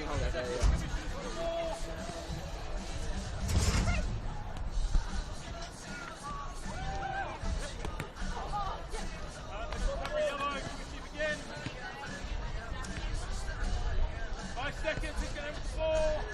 ห้องแล้วได้ All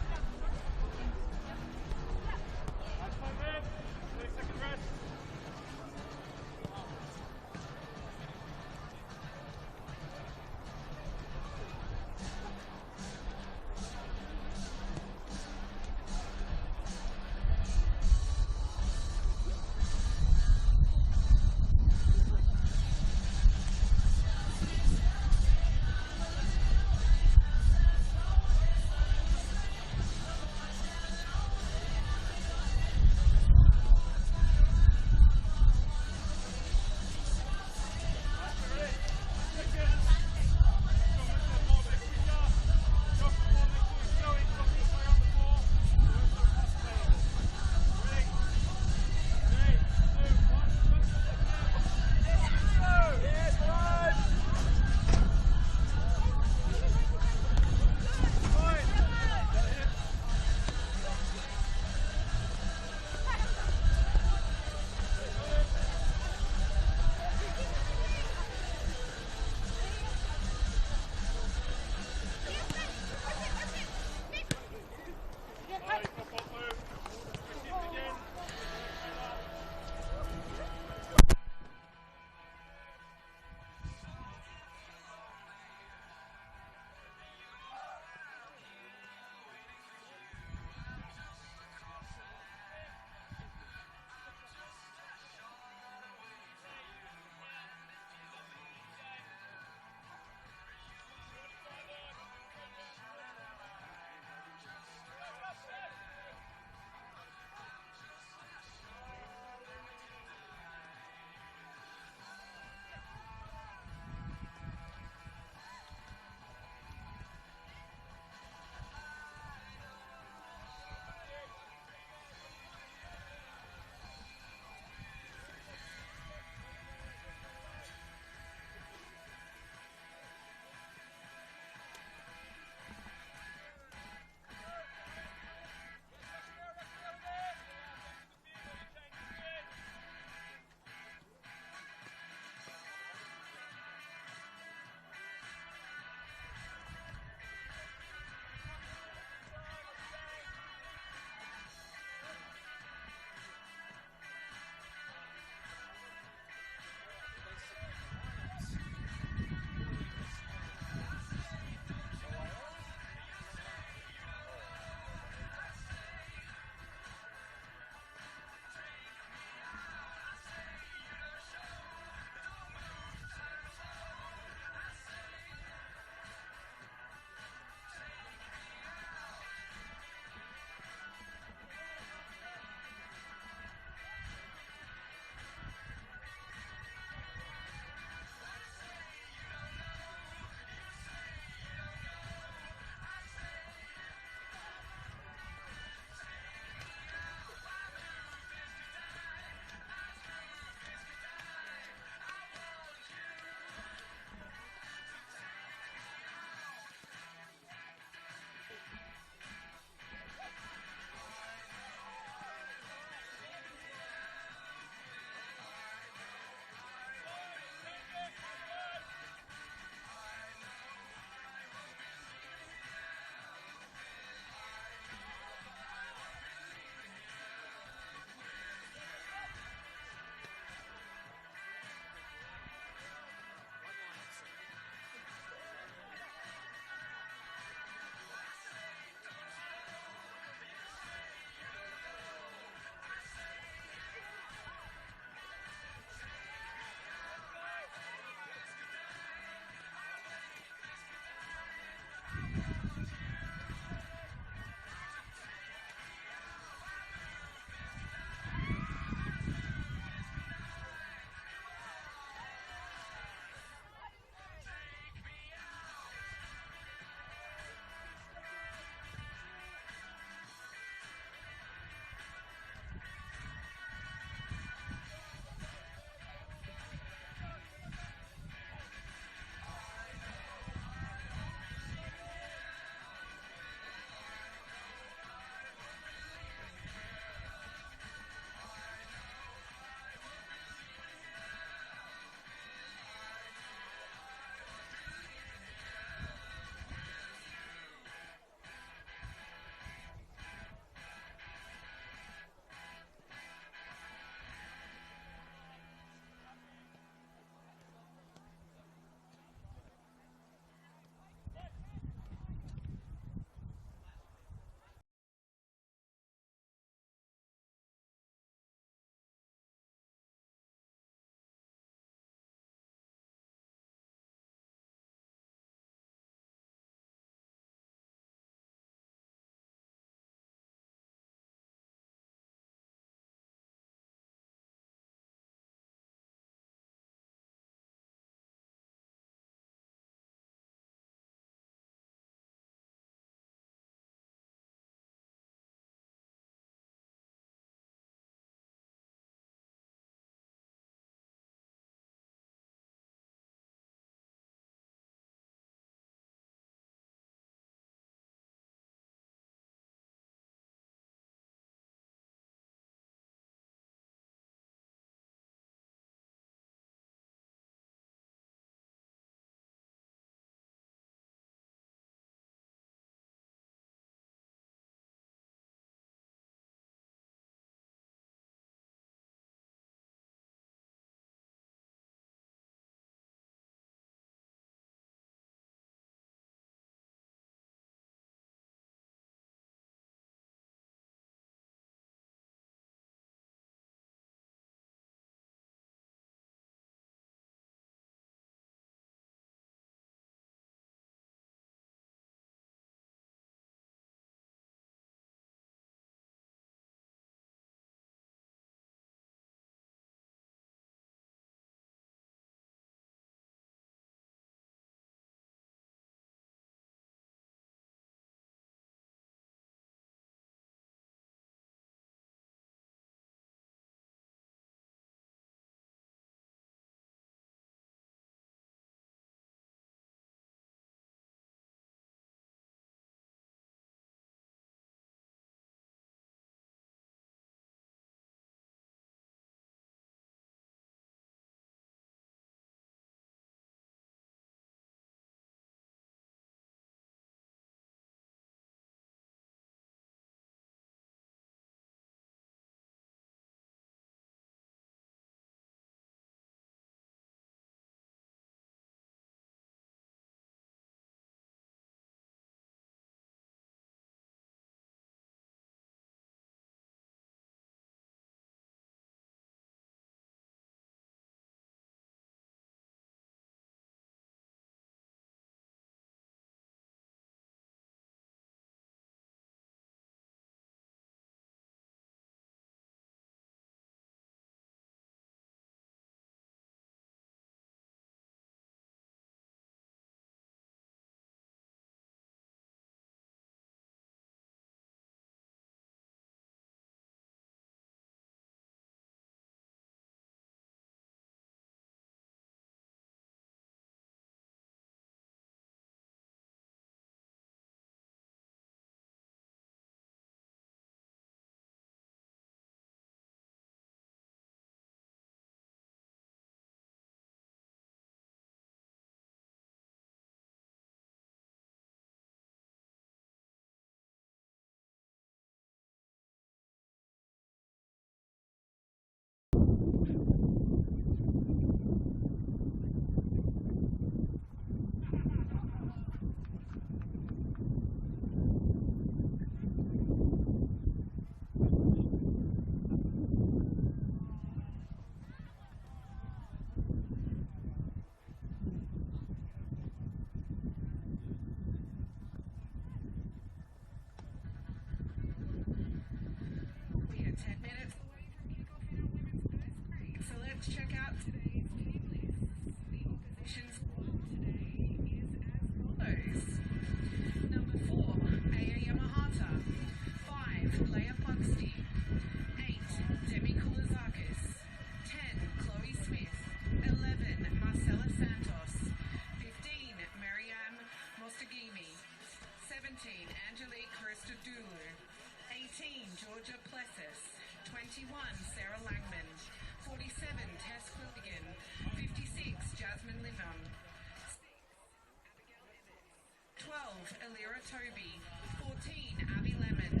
Elira Toby. 14, Abby Lemon.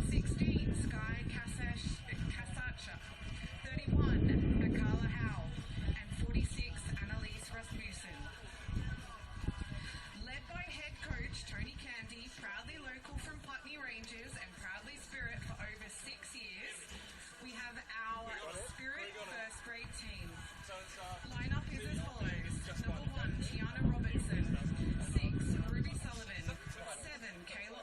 16, Sky Kasacha. 31, Akala Howe. And 46, Annalise Rasmussen. Led by head coach Tony Candy, proudly local from Putney Rangers and proudly Spirit for over 6 years, we have our Spirit first grade team. Lineup is as follows. Number 1, Tiana Robertson. 6, Ruby Sullivan. 7, Kayla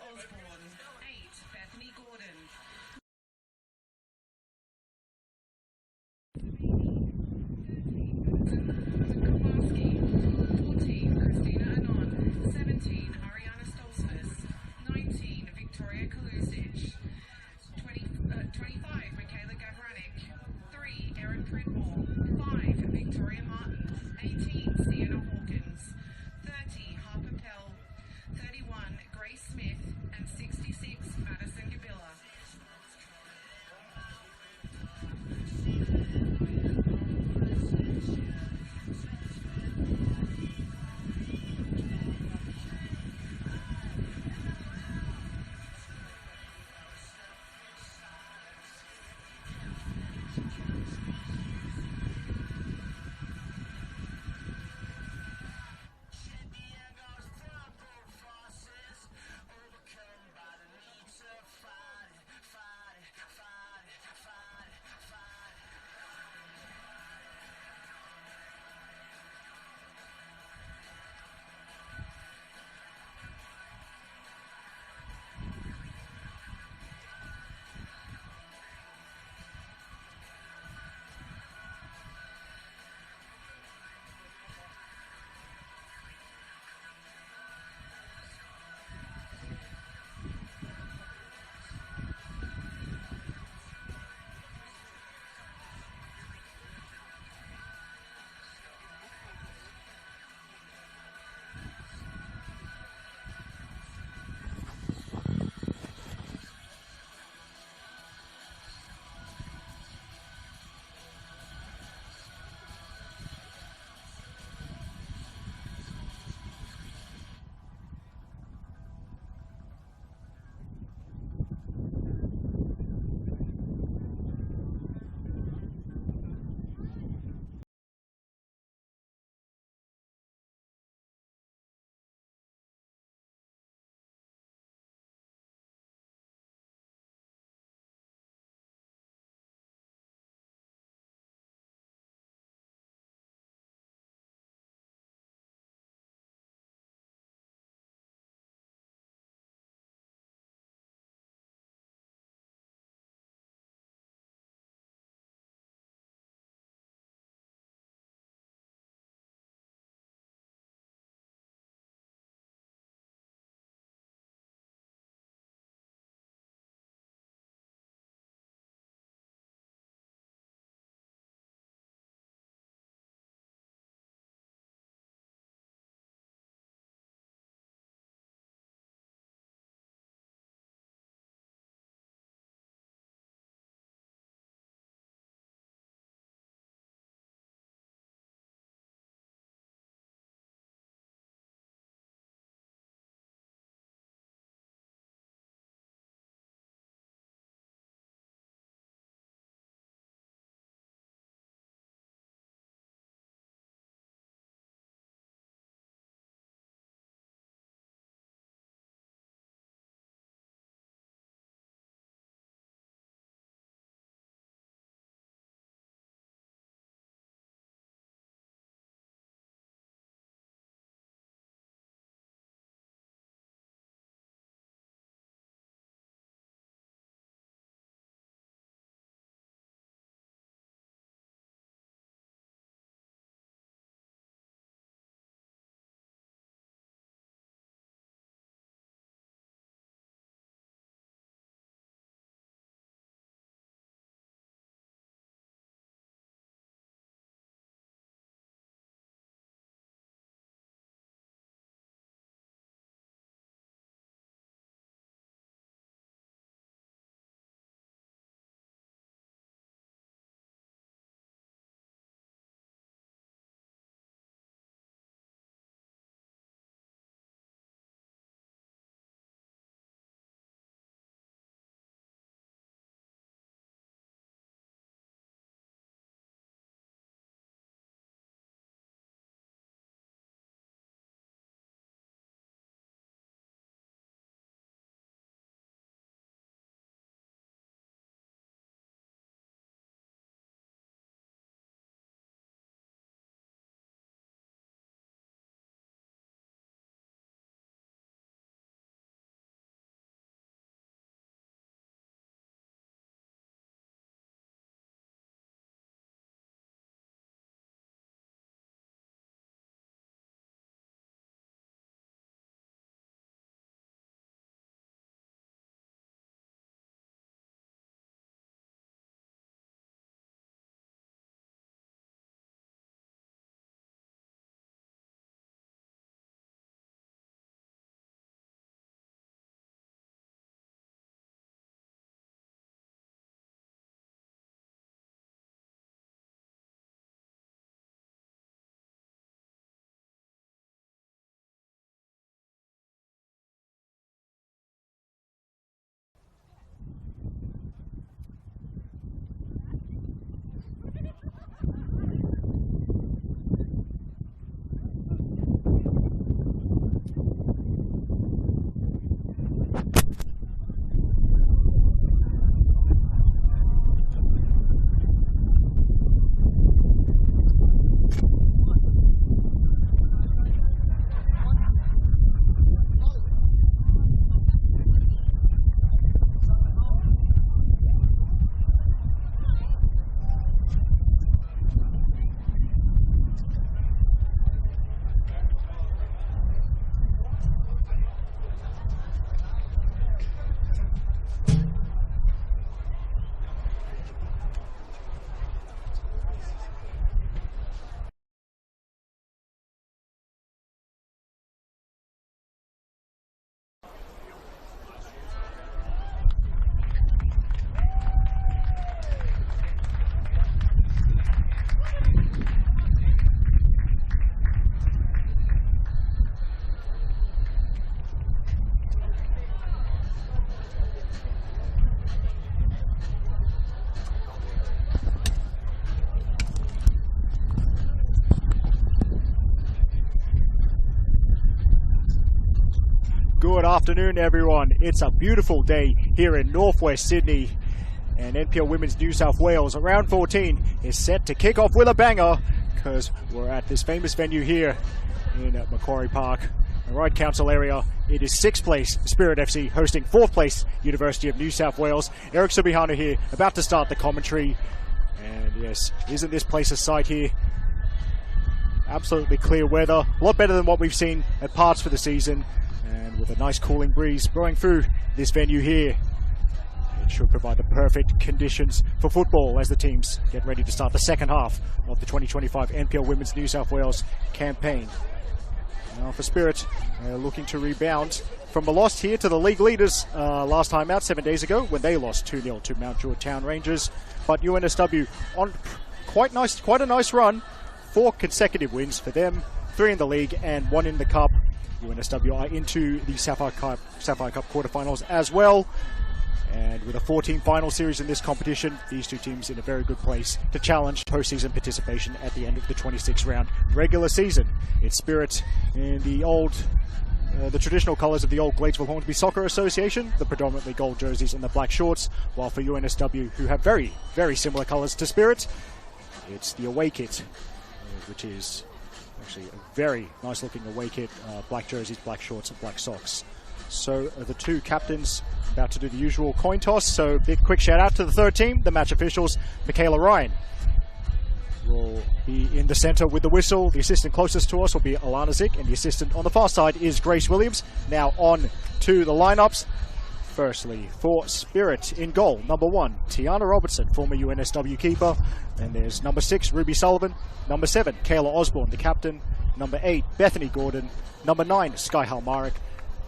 Good afternoon, everyone. It's a beautiful day here in northwest Sydney, and NPL Women's New South Wales round 14 is set to kick off with a banger because we're at this famous venue here in Macquarie Park, the Ryde Council area. It is 6th place Spirit FC hosting 4th place University of New South Wales. Eric Subihanu here, about to start the commentary. And yes, isn't this place a sight here? Absolutely clear weather, a lot better than what we've seen at parts for the season, and with a nice cooling breeze blowing through this venue here. It should provide the perfect conditions for football as the teams get ready to start the second half of the 2025 NPL Women's New South Wales campaign. Now for Spirit, looking to rebound from a loss here to the league leaders last time out 7 days ago when they lost 2-0 to Mount Druitt Town Rangers. But UNSW on quite a nice run. 4 consecutive wins for them, 3 in the league and 1 in the cup. UNSW are into the Sapphire Cup quarterfinals as well. And with a 14 final series in this competition, these two teams in a very good place to challenge postseason participation at the end of the 26-round regular season. It's Spirit in the traditional colours of the old Gladesville Hornsby Soccer Association, the predominantly gold jerseys and the black shorts, while for UNSW, who have very, very similar colours to Spirit, it's the away kit, which is actually a very nice looking away kit, black jerseys, black shorts and black socks. So the two captains about to do the usual coin toss. So big quick shout out to the third team, the match officials. Michaela Ryan will be in the center with the whistle. The assistant closest to us will be Alana Zick, and the assistant on the far side is Grace Williams. Now on to the lineups. Firstly, for Spirit in goal, number 1, Tiana Robertson, former UNSW keeper. Then there's number 6, Ruby Sullivan. Number 7, Kayla Osborne, the captain. Number 8, Bethany Gordon. Number 9, Sky Halmarik.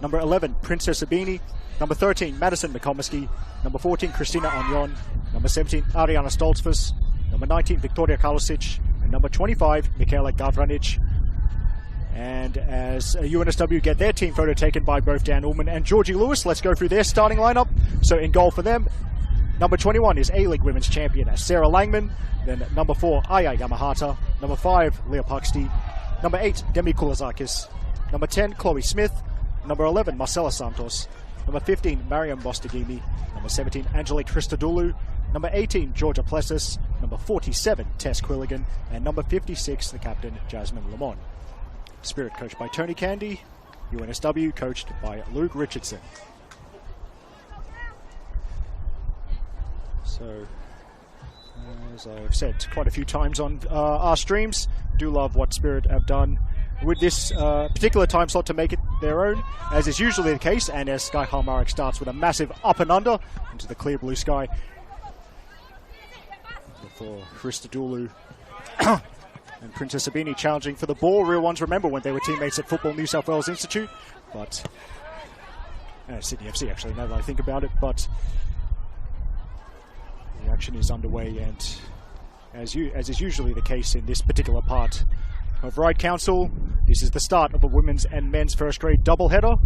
Number 11, Princess Abini. Number 13, Madison McComiskey. Number 14, Christina Onyon. Number 17, Ariana Stoltzfus. Number 19, Victoria Kalosic. And number 25, Michaela Gavranic. And as UNSW get their team photo taken by both Dan Ullman and Georgie Lewis, let's go through their starting lineup. So in goal for them, number 21 is A-League Women's Champion Sarah Langman. Then number 4, Aya Yamahata. Number 5, Leah Puxty. Number 8, Demi Kulazakis. Number 10, Chloe Smith. Number 11, Marcela Santos. Number 15, Mariam Bostagimi. Number 17, Angelique Christodoulou. Number 18, Georgia Plessis. Number 47, Tess Quilligan. And number 56, the captain, Jasmine Lamont. Spirit coached by Tony Candy. UNSW coached by Luke Richardson. So, as I've said quite a few times on our streams, do love what Spirit have done with this particular time slot to make it their own, as is usually the case, and as Sky Halmarik starts with a massive up and under into the clear blue sky. For Christodoulou and Princess Abini challenging for the ball. Real ones remember when they were teammates at Football New South Wales Institute, but Sydney FC actually, now that I think about it. But the action is underway, and as is usually the case in this particular part of Ryde Council, this is the start of a women's and men's first grade doubleheader.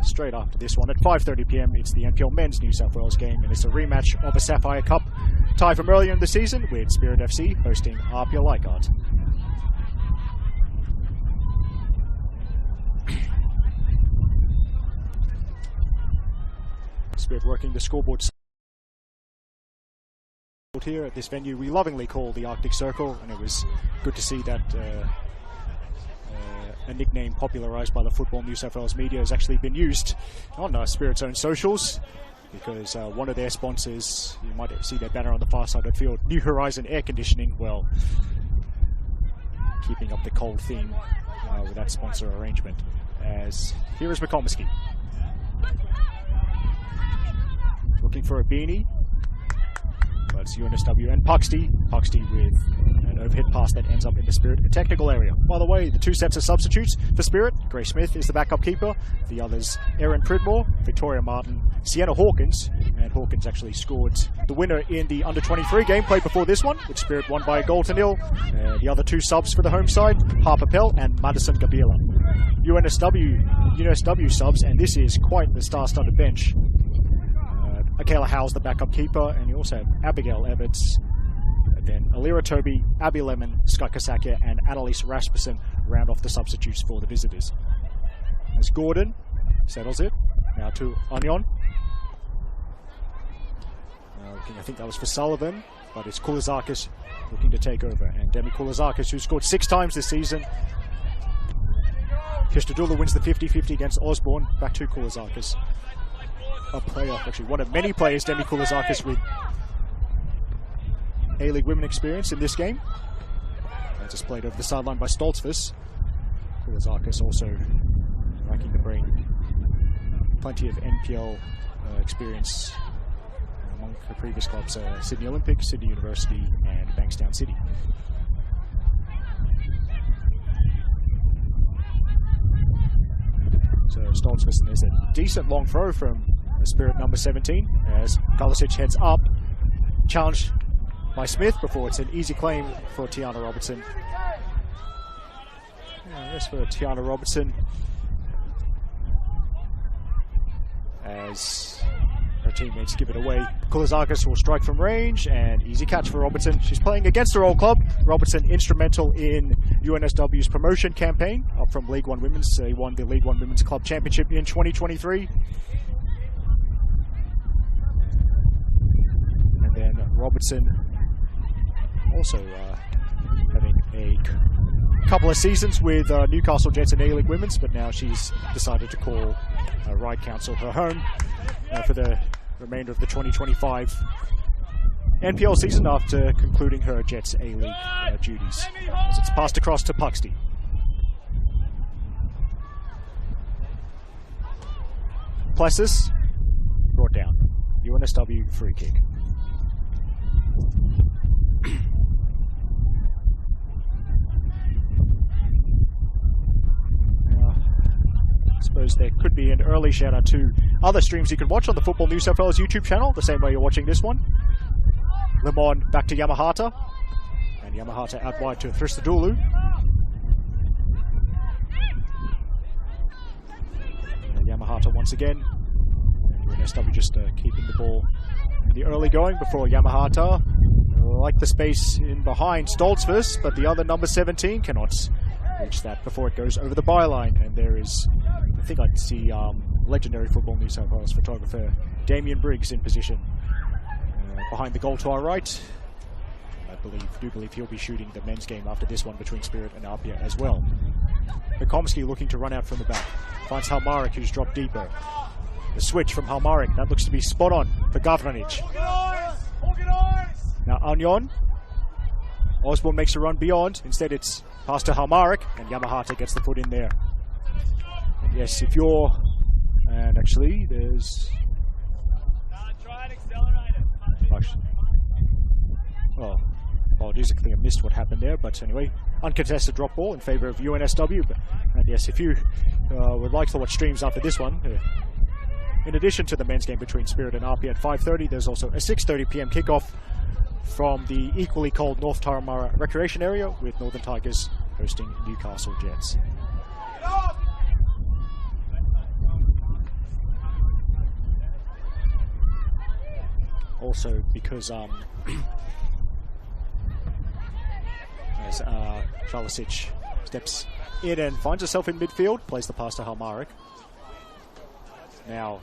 Straight after this one at 5:30 p.m, it's the NPL Men's New South Wales game, and it's a rematch of a Sapphire Cup tie from earlier in the season, with Spirit FC hosting Apia Leichhardt. Spirit working the scoreboard here at this venue we lovingly call the Arctic Circle, and it was good to see that a nickname popularised by the Football New South Wales media has actually been used on Spirit's own socials, because one of their sponsors, you might see their banner on the far side of the field, New Horizon Air Conditioning, well, keeping up the cold theme with that sponsor arrangement. As here is McComiskey looking for a beanie, but it's UNSW and Puxty with an overhead pass that ends up in the Spirit technical area. By the way, the 2 sets of substitutes for Spirit, Grace Smith is the backup keeper, the others Erin Pridmore, Victoria Martin, Sienna Hawkins, and Hawkins actually scored the winner in the under-23 game played before this one, which Spirit won by a goal to nil. The other 2 subs for the home side, Harper Pell and Madison Gabriela. UNSW subs, and this is quite the star-studded bench. Michaela Howell's the backup keeper, and you also have Abigail Everts, then Alira Toby, Abby Lemon, Scott Kasakia, and Annalise Rasmussen round off the substitutes for the visitors. As Gordon settles it. Now to Onion. I think that was for Sullivan, but it's Koulizakis looking to take over. And Demi Koulizakis, who scored 6 times this season. Christodoulou wins the 50-50 against Osborne. Back to Koulizakis. A player, actually one of many players, Demi Koulizakis, with A-League women experience in this game. And just played over the sideline by Stoltzfus. Koulizakis also racking the brain. Plenty of NPL experience among her previous clubs, Sydney Olympic, Sydney University, and Bankstown City. So Stoltzfus, there's a decent long throw from the Spirit number 17 as Kalisic heads up, challenged by Smith before it's an easy claim for Tiana Robertson. Yes, for Tiana Robertson, as her teammates give it away. Koulizakis will strike from range, and easy catch for Robertson. She's playing against her old club. Robertson instrumental in UNSW's promotion campaign, up from League One Women's. They won the League One Women's Club Championship in 2023. And then Robertson also having a couple of seasons with Newcastle Jets and A-League Women's, but now she's decided to call Ride Council her home for the remainder of the 2025 NPL season after concluding her Jets A-League duties. As it's passed across to Puxty. Plessis brought down. UNSW free kick. I suppose there could be an early shout out to other streams you can watch on the Football New South Wales YouTube channel, the same way you're watching this one. Lemon back to Yamahata, and Yamahata out wide to Christodoulou. Yamahata once again, and UNSW just keeping the ball in the early going before Yamahata, like the space in behind Stoltzfus, but the other number 17 cannot reach that before it goes over the byline, and there is, I think I can see legendary Football New South Wales photographer Damien Briggs in position behind the goal to our right. I do believe he'll be shooting the men's game after this one between Spirit and Apia as well. Mikomski looking to run out from the back. Finds Halmarik, who's dropped deeper. The switch from Halmarik, that looks to be spot on for Gavranic. Now Onion. Osborne makes a run beyond. Instead it's past to Halmarik, and Yamahata gets the foot in there. And yes, if you're... And actually, there's... Well, apologies, I think I missed what happened there, but anyway, uncontested drop ball in favour of UNSW. And yes, if you would like to watch streams after this one, in addition to the men's game between Spirit and RP at 5:30, there's also a 6:30 PM kickoff from the equally cold North Turramurra Recreation Area, with Northern Tigers hosting Newcastle Jets. Also, because as Chalisic steps in and finds herself in midfield, plays the pass to Halmarik. Now,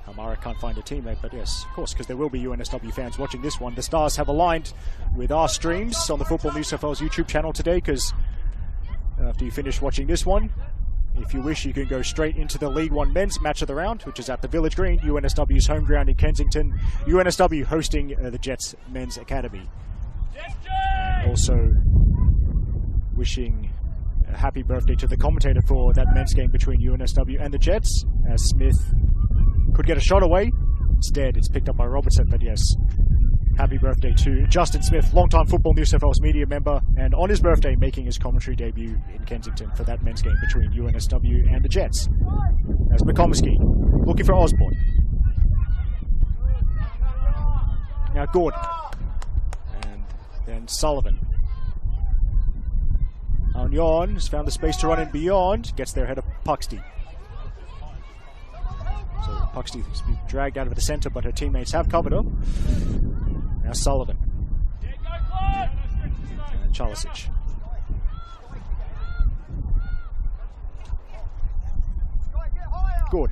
Halmarik can't find a teammate, but yes, of course, because there will be UNSW fans watching this one. The Stars have aligned with our streams on the Football New South Wales YouTube channel today, because after you finish watching this one, if you wish, you can go straight into the League One men's match of the round, which is at the Village Green, UNSW's home ground in Kensington. UNSW hosting the Jets Men's Academy. And also wishing a happy birthday to the commentator for that men's game between UNSW and the Jets, as Smith could get a shot away. Instead, it's picked up by Robertson, but yes, happy birthday to Justin Smith, long-time Football New South Wales media member, and on his birthday making his commentary debut in Kensington for that men's game between UNSW and the Jets. As Mikomski looking for Osborne. Now Gordon. And then Sullivan. Onion has found the space to run in beyond, gets there ahead of Puxty. So Puxty has been dragged out of the centre, but her teammates have covered her. Now Sullivan. And Chalisic. scored.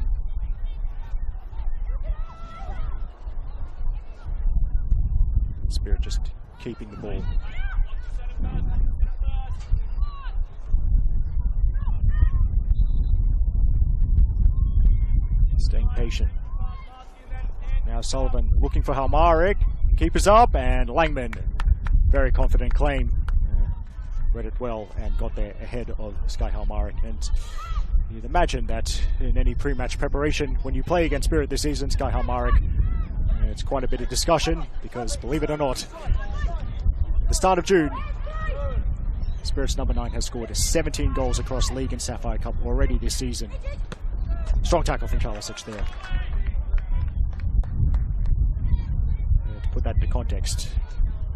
Spirit just keeping the ball. Staying patient. Now Sullivan looking for Halmarik. Keepers up, and Langman, very confident claim. Read it well and got there ahead of Sky Halmarik. And you'd imagine that in any pre-match preparation, when you play against Spirit this season, Sky Halmarik, it's quite a bit of discussion because, believe it or not, at the start of June, Spirit's number 9 has scored 17 goals across League and Sapphire Cup already this season. Strong tackle from Charlesic there. To put that into context,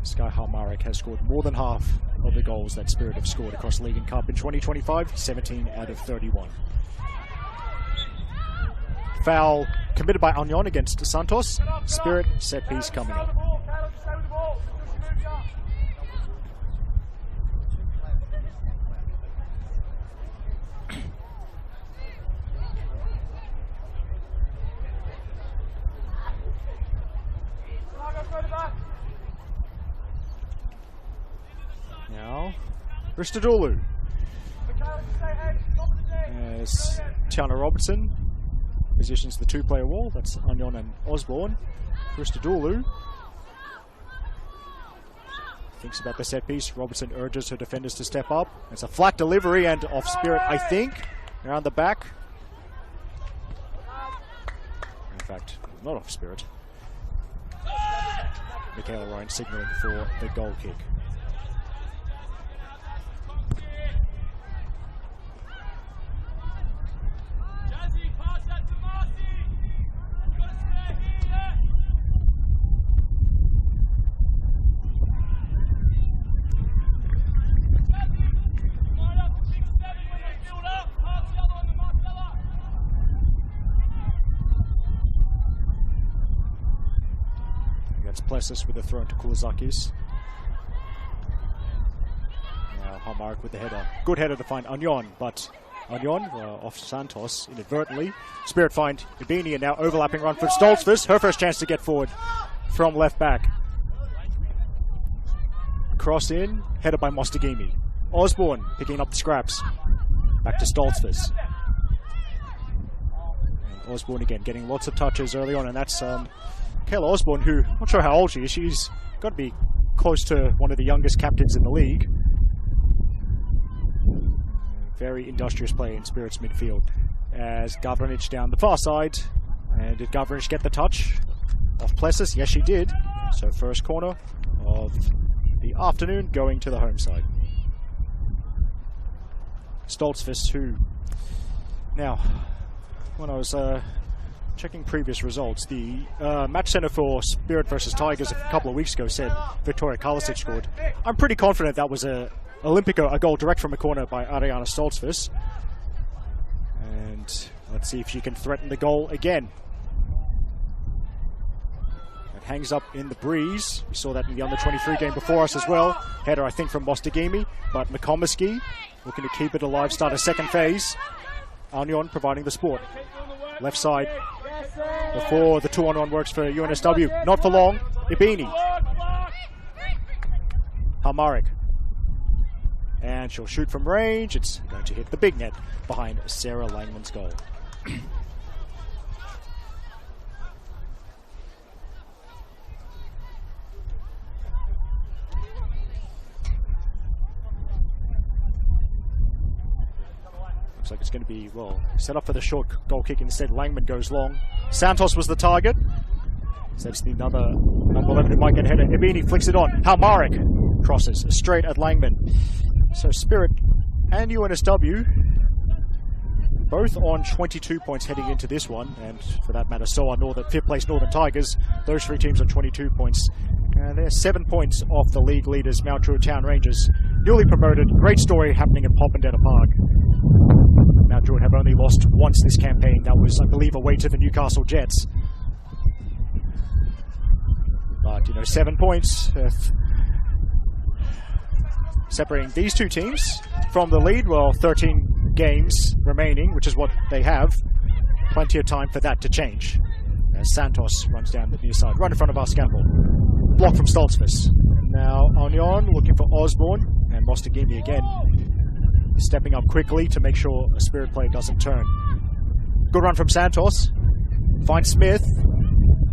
Sky Halmarik has scored more than half of the goals that Spirit have scored across League and Cup in 2025, 17 out of 31. Foul committed by Union against Santos. Spirit set piece coming up. Now, Ristadulu. As Tiana Robertson positions the two-player wall. That's Union and Osborne. Ristadulu thinks about the set piece. Robertson urges her defenders to step up. It's a flat delivery and off Spirit, I think. Around the back. In fact, not off Spirit. Michaela Ryan signaling for the goal kick. Plessis with a throw into Kulizakis. Now Halmarik with the header. Good header to find Union, but Union off Santos inadvertently. Spirit find Ibini, and now overlapping run for Stoltzfus. Her first chance to get forward from left back. Cross in, headed by Mostagimi. Osborne picking up the scraps. Back to Stoltzfus. And Osborne again getting lots of touches early on, and that's Kayla Osborne, who, not sure how old she is. She's got to be close to one of the youngest captains in the league. Very industrious play in Spirit's midfield. As Gavranic down the far side. And did Gavranic get the touch off Plessis? Yes, she did. So first corner of the afternoon going to the home side. Stoltzfus, who... Now, when I was... checking previous results, the match center for Spirit versus Tigers a couple of weeks ago said Victoria Karlasic scored. I'm pretty confident that was a goal direct from a corner by Ariana Stoltzfus. And let's see if she can threaten the goal again. It hangs up in the breeze. We saw that in the under-23 game before us as well. Header, I think, from Mostagimi, but McComiskey looking to keep it alive, start a second phase. Union providing the support. Left side. Before the 2-on-1 works for UNSW. Not for long. Ibini. Halmarik. And she'll shoot from range. It's going to hit the big net behind Sarah Langman's goal. Looks like it's going to be, well, set up for the short goal kick. Instead, Langman goes long. Santos was the target. So that's another number 11 who might get a header. Ibini flicks it on. Halmarik crosses straight at Langman. So Spirit and UNSW both on 22 points heading into this one. And for that matter, so are fifth place Northern Tigers. Those three teams on 22 points. They're 7 points off the league leaders, Mount Druitt Town Rangers. Newly promoted. Great story happening at Popondetta Park. Mount Druitt have only lost once this campaign. That was, I believe, away to the Newcastle Jets. But, 7 points. Separating these two teams from the lead. Well, 13 games remaining, which is what they have. plenty of time for that to change. As Santos runs down the near side, right in front of our scaffold. Block from Stoltzfus. And now Onion looking for Osborne, and Mostagimi again stepping up quickly to make sure a Spirit play doesn't turn. Good run from Santos. Finds Smith,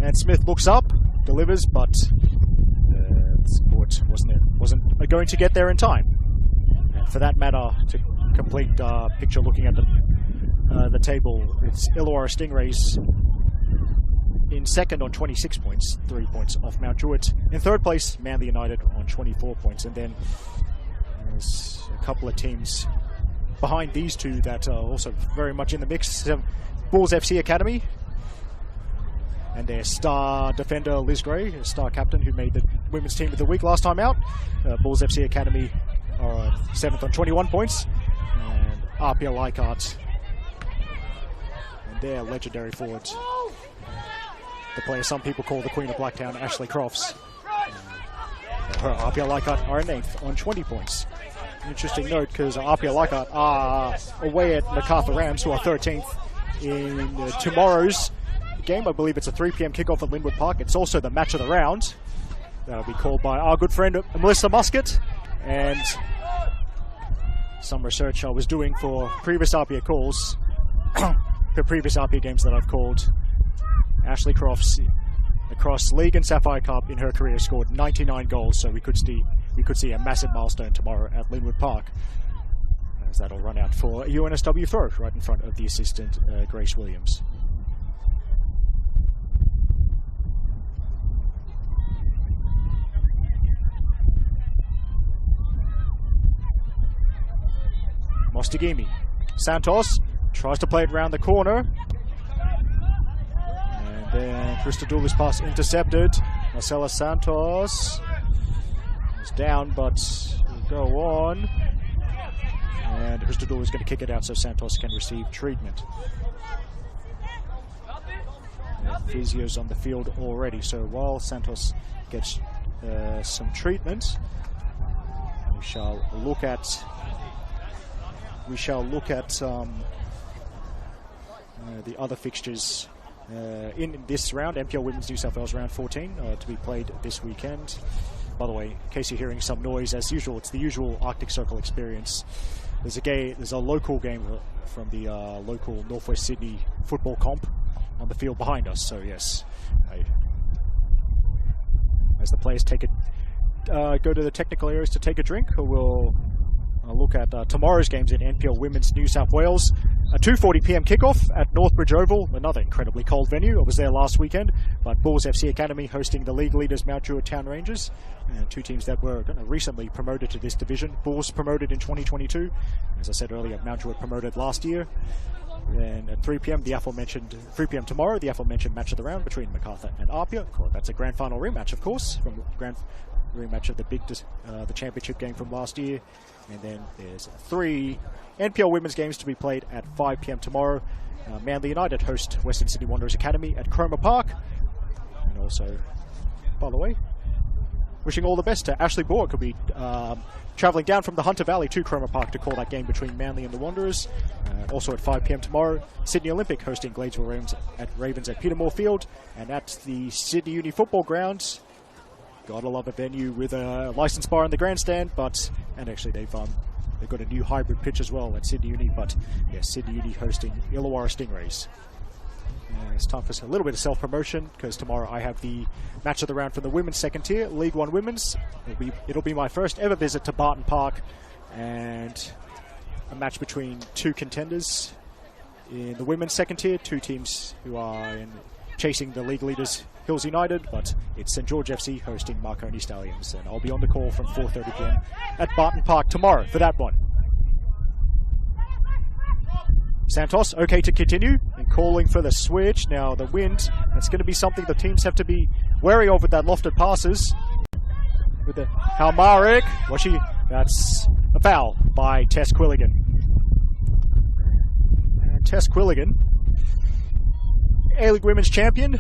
and Smith looks up, delivers, but the support wasn't going to get there in time. And for that matter, to complete picture looking at the table, it's Illawarra Stingrays in second on 26 points, 3 points off Mount Druitt. In third place, Manly United on 24 points. And then there's a couple of teams behind these two that are also very much in the mix. Bulls FC Academy and their star defender Liz Gray, a star captain who made the women's team of the week last time out. Bulls FC Academy are 7th on 21 points. And RPL Leichhardt and their legendary forward, the player some people call the Queen of Blacktown, Ashley Crofts. Her RPL Leichhardt are in 8th on 20 points. Interesting note, because RPL Leichhardt are away at MacArthur Rams, who are 13th in tomorrow's game. I believe it's a 3 p.m. kickoff at Linwood Park. It's also the match of the round. That'll be called by our good friend Melissa Muscat. And some research I was doing for previous RPA calls, for previous RPA games that I've called, Ashley Crofts across League and Sapphire Cup in her career scored 99 goals, so we could see a massive milestone tomorrow at Linwood Park, as that'll run out for a UNSW throw right in front of the assistant Grace Williams. Mostagimi. Santos tries to play it round the corner. And then Christodoulis pass intercepted. Marcela Santos is down, but will go on. And Christodoulis is going to kick it out so Santos can receive treatment. And physio's on the field already, so while Santos gets some treatment, we shall look at the other fixtures in this round. NPL Women's New South Wales round 14 to be played this weekend. By the way, in case you're hearing some noise, as usual, it's the usual Arctic Circle experience. There's a local game from the local Northwest Sydney football comp on the field behind us. So yes, as the players go to the technical areas to take a drink, we'll look at tomorrow's games in NPL Women's New South Wales. A 2:40 p.m. kickoff at Northbridge Oval, another incredibly cold venue. I was there last weekend, but Bulls FC Academy hosting the league leaders Mount Druitt Town Rangers, and two teams that were recently promoted to this division. Bulls promoted in 2022. As I said earlier, Mount Druitt promoted last year. Then at 3 p.m. tomorrow, the aforementioned match of the round between MacArthur and Apia. That's a grand final rematch, of course, from the grand rematch of the championship game from last year. And then there's 3 NPL women's games to be played at 5 p.m. tomorrow. Manly United host Western Sydney Wanderers Academy at Cromer Park. And also, by the way, wishing all the best to Ashley Borg, who'll be travelling down from the Hunter Valley to Cromer Park to call that game between Manly and the Wanderers. Also at 5 p.m. tomorrow, Sydney Olympic hosting Gladesville Ravens at Petermore Field. And at the Sydney Uni Football Grounds, gotta love a venue with a license bar in the grandstand, and actually they've got a new hybrid pitch as well at Sydney Uni, but yeah, Sydney Uni hosting Illawarra Stingrays. It's time for a little bit of self-promotion, because tomorrow I have the match of the round for the women's second tier, League One Women's. It'll be my first ever visit to Barton Park, and a match between 2 contenders in the women's second tier, 2 teams who are chasing the league leaders Hills United, but it's St George FC hosting Marconi Stallions, and I'll be on the call from 4:30 p.m. at Barton Park tomorrow for that one. Santos okay to continue and calling for the switch. Now the wind, that's going to be something the teams have to be wary of with that lofted passes. With the Halmarik, that's a foul by Tess Quilligan. And Tess Quilligan, A-League Women's Champion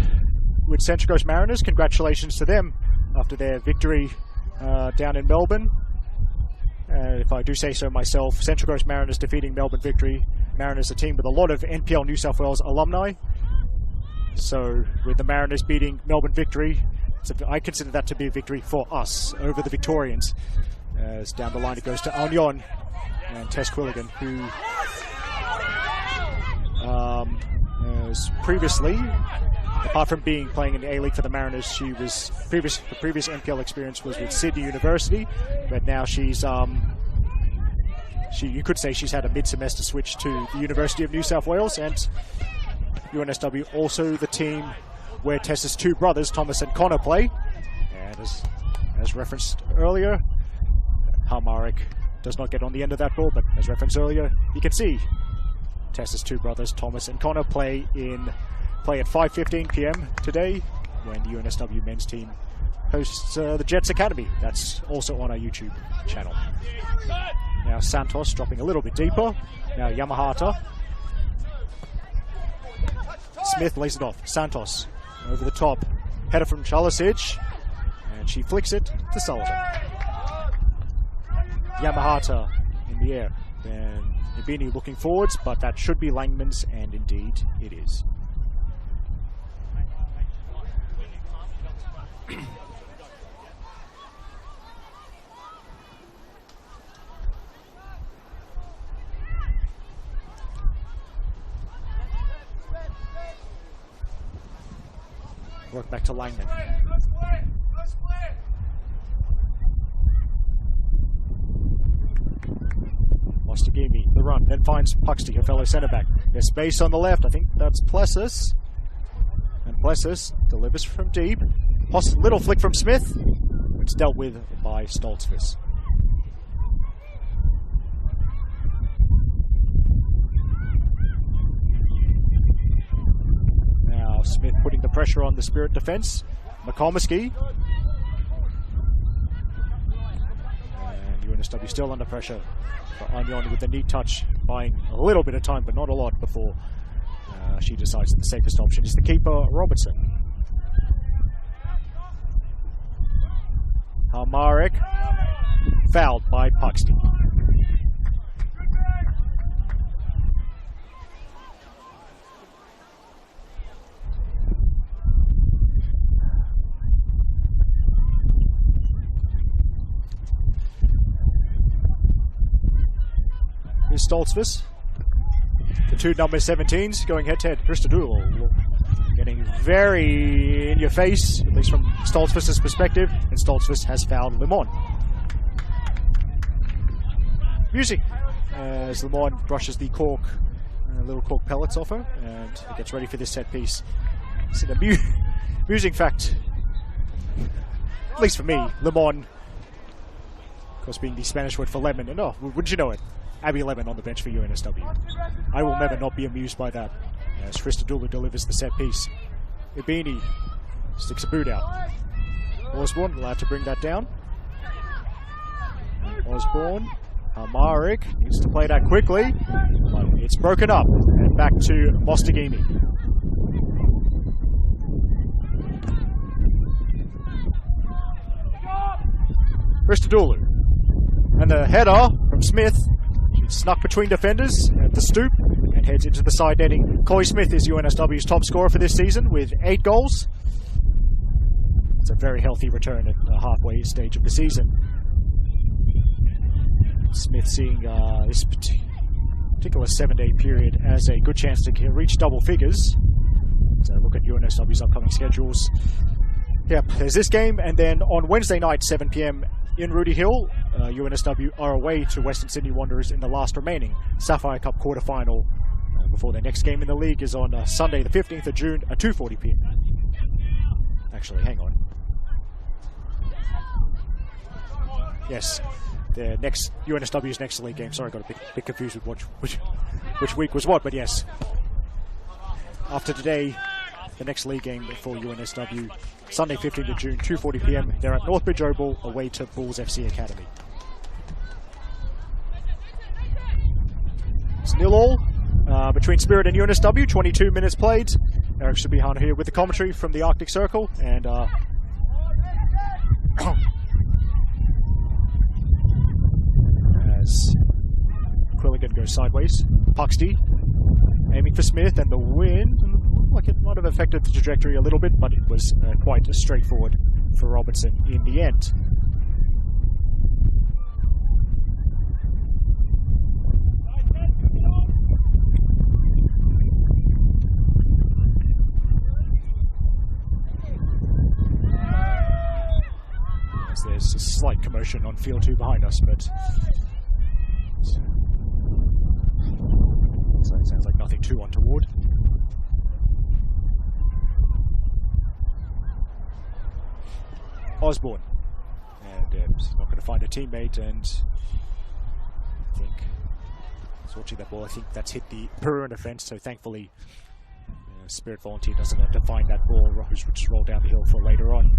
with Central Coast Mariners. Congratulations to them after their victory down in Melbourne. If I do say so myself, Central Coast Mariners defeating Melbourne Victory Mariners a team with a lot of NPL New South Wales alumni. So with the Mariners beating Melbourne Victory, I consider that to be a victory for us over the Victorians. As down the line it goes to Onion and Tess Quilligan, who was previously, apart from playing in the A-League for the Mariners, she was the previous NPL experience was with Sydney University, but now she's you could say she's had a mid-semester switch to the University of New South Wales, and UNSW also the team where Tess's two brothers, Thomas and Connor, play. And as referenced earlier, Halmarik does not get on the end of that ball, but as referenced earlier, you can see Tess's two brothers, Thomas and Connor, play at 5:15 p.m. today when the UNSW men's team hosts the Jets Academy. That's also on our YouTube channel. Now Santos dropping a little bit deeper. Now Yamahata. Smith lays it off. Santos over the top. Header from Chalisic. And she flicks it to Sullivan. Yamahata in the air. And Ibini looking forwards, but that should be Langman's, and indeed it is. Work back to Langman. Mostagimi, the run, then finds Puxty, her fellow centre back. There's space on the left. I think that's Plessis. And Plessis delivers from deep. Little flick from Smith. It's dealt with by Stoltzfus. Now Smith putting the pressure on the Spirit defence. McCormiskey. And UNSW still under pressure for Onion with the neat touch, buying a little bit of time, but not a lot, before she decides that the safest option is the keeper, Robertson. Halmarik, fouled by Puxty. Here's Stoltzfus. The two number 17s going head-to-head. Christodoulou getting very in your face, at least from Stoltzfus' perspective, and Stoltzfus has fouled Limon. Music as Limon brushes the cork, little cork pellets off her, and gets ready for this set piece. It's an amusing fact, at least for me, Limon, of course being the Spanish word for lemon, and oh, wouldn't you know it, Abby Lemon on the bench for UNSW. I will never not be amused by that, as Christodoulou delivers the set piece. Ibini sticks a boot out. Osborne allowed to bring that down. Osborne, Halmarik needs to play that quickly, but it's broken up, and back to Mostagimi. Christodoulou, and the header from Smith. Snuck between defenders at the stoop and heads into the side netting. Chloe Smith is UNSW's top scorer for this season with 8 goals. It's a very healthy return at the halfway stage of the season. Smith seeing this particular 7-day period as a good chance to reach double figures. So look at UNSW's upcoming schedules. Yep, there's this game, and then on Wednesday night, 7 p.m. in Rooty Hill, UNSW are away to Western Sydney Wanderers in the last remaining Sapphire Cup quarter-final before their next game in the league is on Sunday the 15th of June at 2:40 p.m. Actually, hang on. Yes, their next UNSW's next league game. Sorry, I got a bit confused with which week was what, but yes. After today, the next league game for UNSW, Sunday 15th of June, 2:40 p.m. They're at Northbridge Oval, away to Bulls FC Academy. It's 0-0 between Spirit and UNSW, 22 minutes played. Eric Subihana here with the commentary from the Arctic Circle, and as Quilligan goes sideways. Puxty aiming for Smith, and the wind looked like it might have affected the trajectory a little bit, but it was quite straightforward for Robertson in the end. There's a slight commotion on field 2 behind us, but so it sounds like nothing too untoward. Osborne, and he's not going to find a teammate, and I think it's watching that ball. I think that's hit the perimeter fence, so thankfully Spirit Volunteer doesn't have to find that ball, which will just roll down the hill for later on.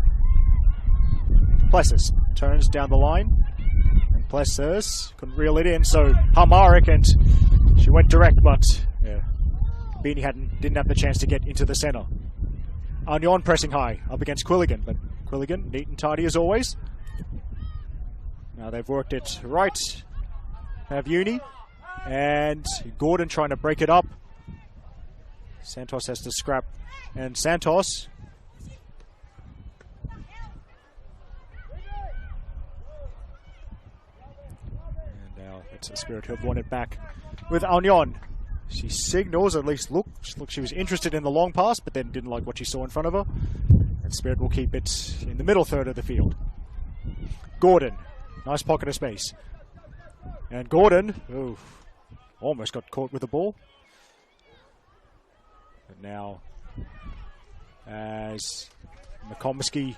Plessis turns down the line, and Plessis couldn't reel it in, so Harmarik, and she went direct, but Beanie didn't have the chance to get into the centre. Anion pressing high up against Quilligan, but Quilligan neat and tidy as always. Now they've worked it right. Have Uni, and Gordon trying to break it up. Santos has to scrap, and Santos. It's a Spirit who have won it back with Anion. She signals, at least look she was interested in the long pass, but then didn't like what she saw in front of her. And Spirit will keep it in the middle third of the field. Gordon, nice pocket of space. And Gordon, almost got caught with the ball. But now, as McComiskey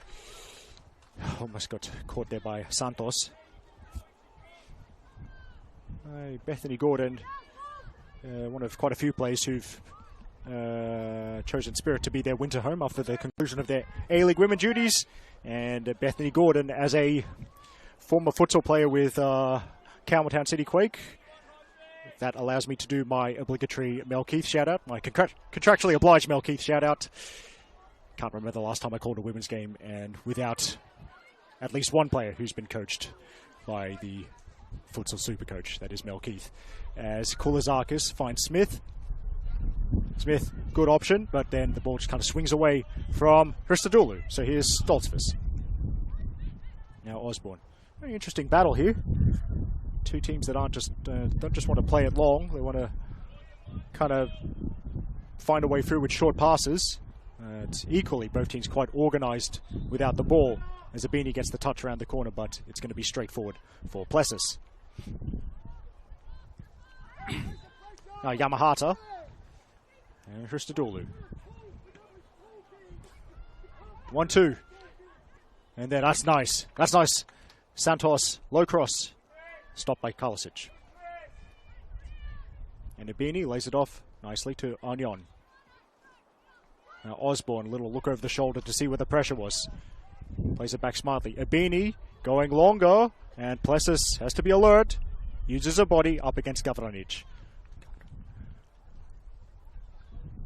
almost got caught there by Santos. Bethany Gordon, one of quite a few players who've chosen Spirit to be their winter home after the conclusion of their A-League women duties. And Bethany Gordon, as a former futsal player with Campbelltown City Quake, that allows me to do my obligatory Mel Keith shout-out, my contractually obliged Mel Keith shout-out. Can't remember the last time I called a women's game and without at least one player who's been coached by the futsal super coach, that is Mel Keith. As Koulazakis finds Smith. Smith, good option, but then the ball just kind of swings away from Christodoulou. So here's Stoltzfus. Now Osborne. Very interesting battle here. Two teams that don't just want to play it long. They want to kind of find a way through with short passes. It's equally both teams quite organised without the ball. As Abini gets the touch around the corner, but it's going to be straightforward for Plessis. Now Yamahata and Christodoulou. 1-2. And then that's nice. That's nice. Santos, low cross. Stopped by Kalisic. And Abini lays it off nicely to Anion. Now Osborne, a little look over the shoulder to see where the pressure was. Plays it back smartly. Abini going longer, and Plessis has to be alert. Uses her body up against Gavranic.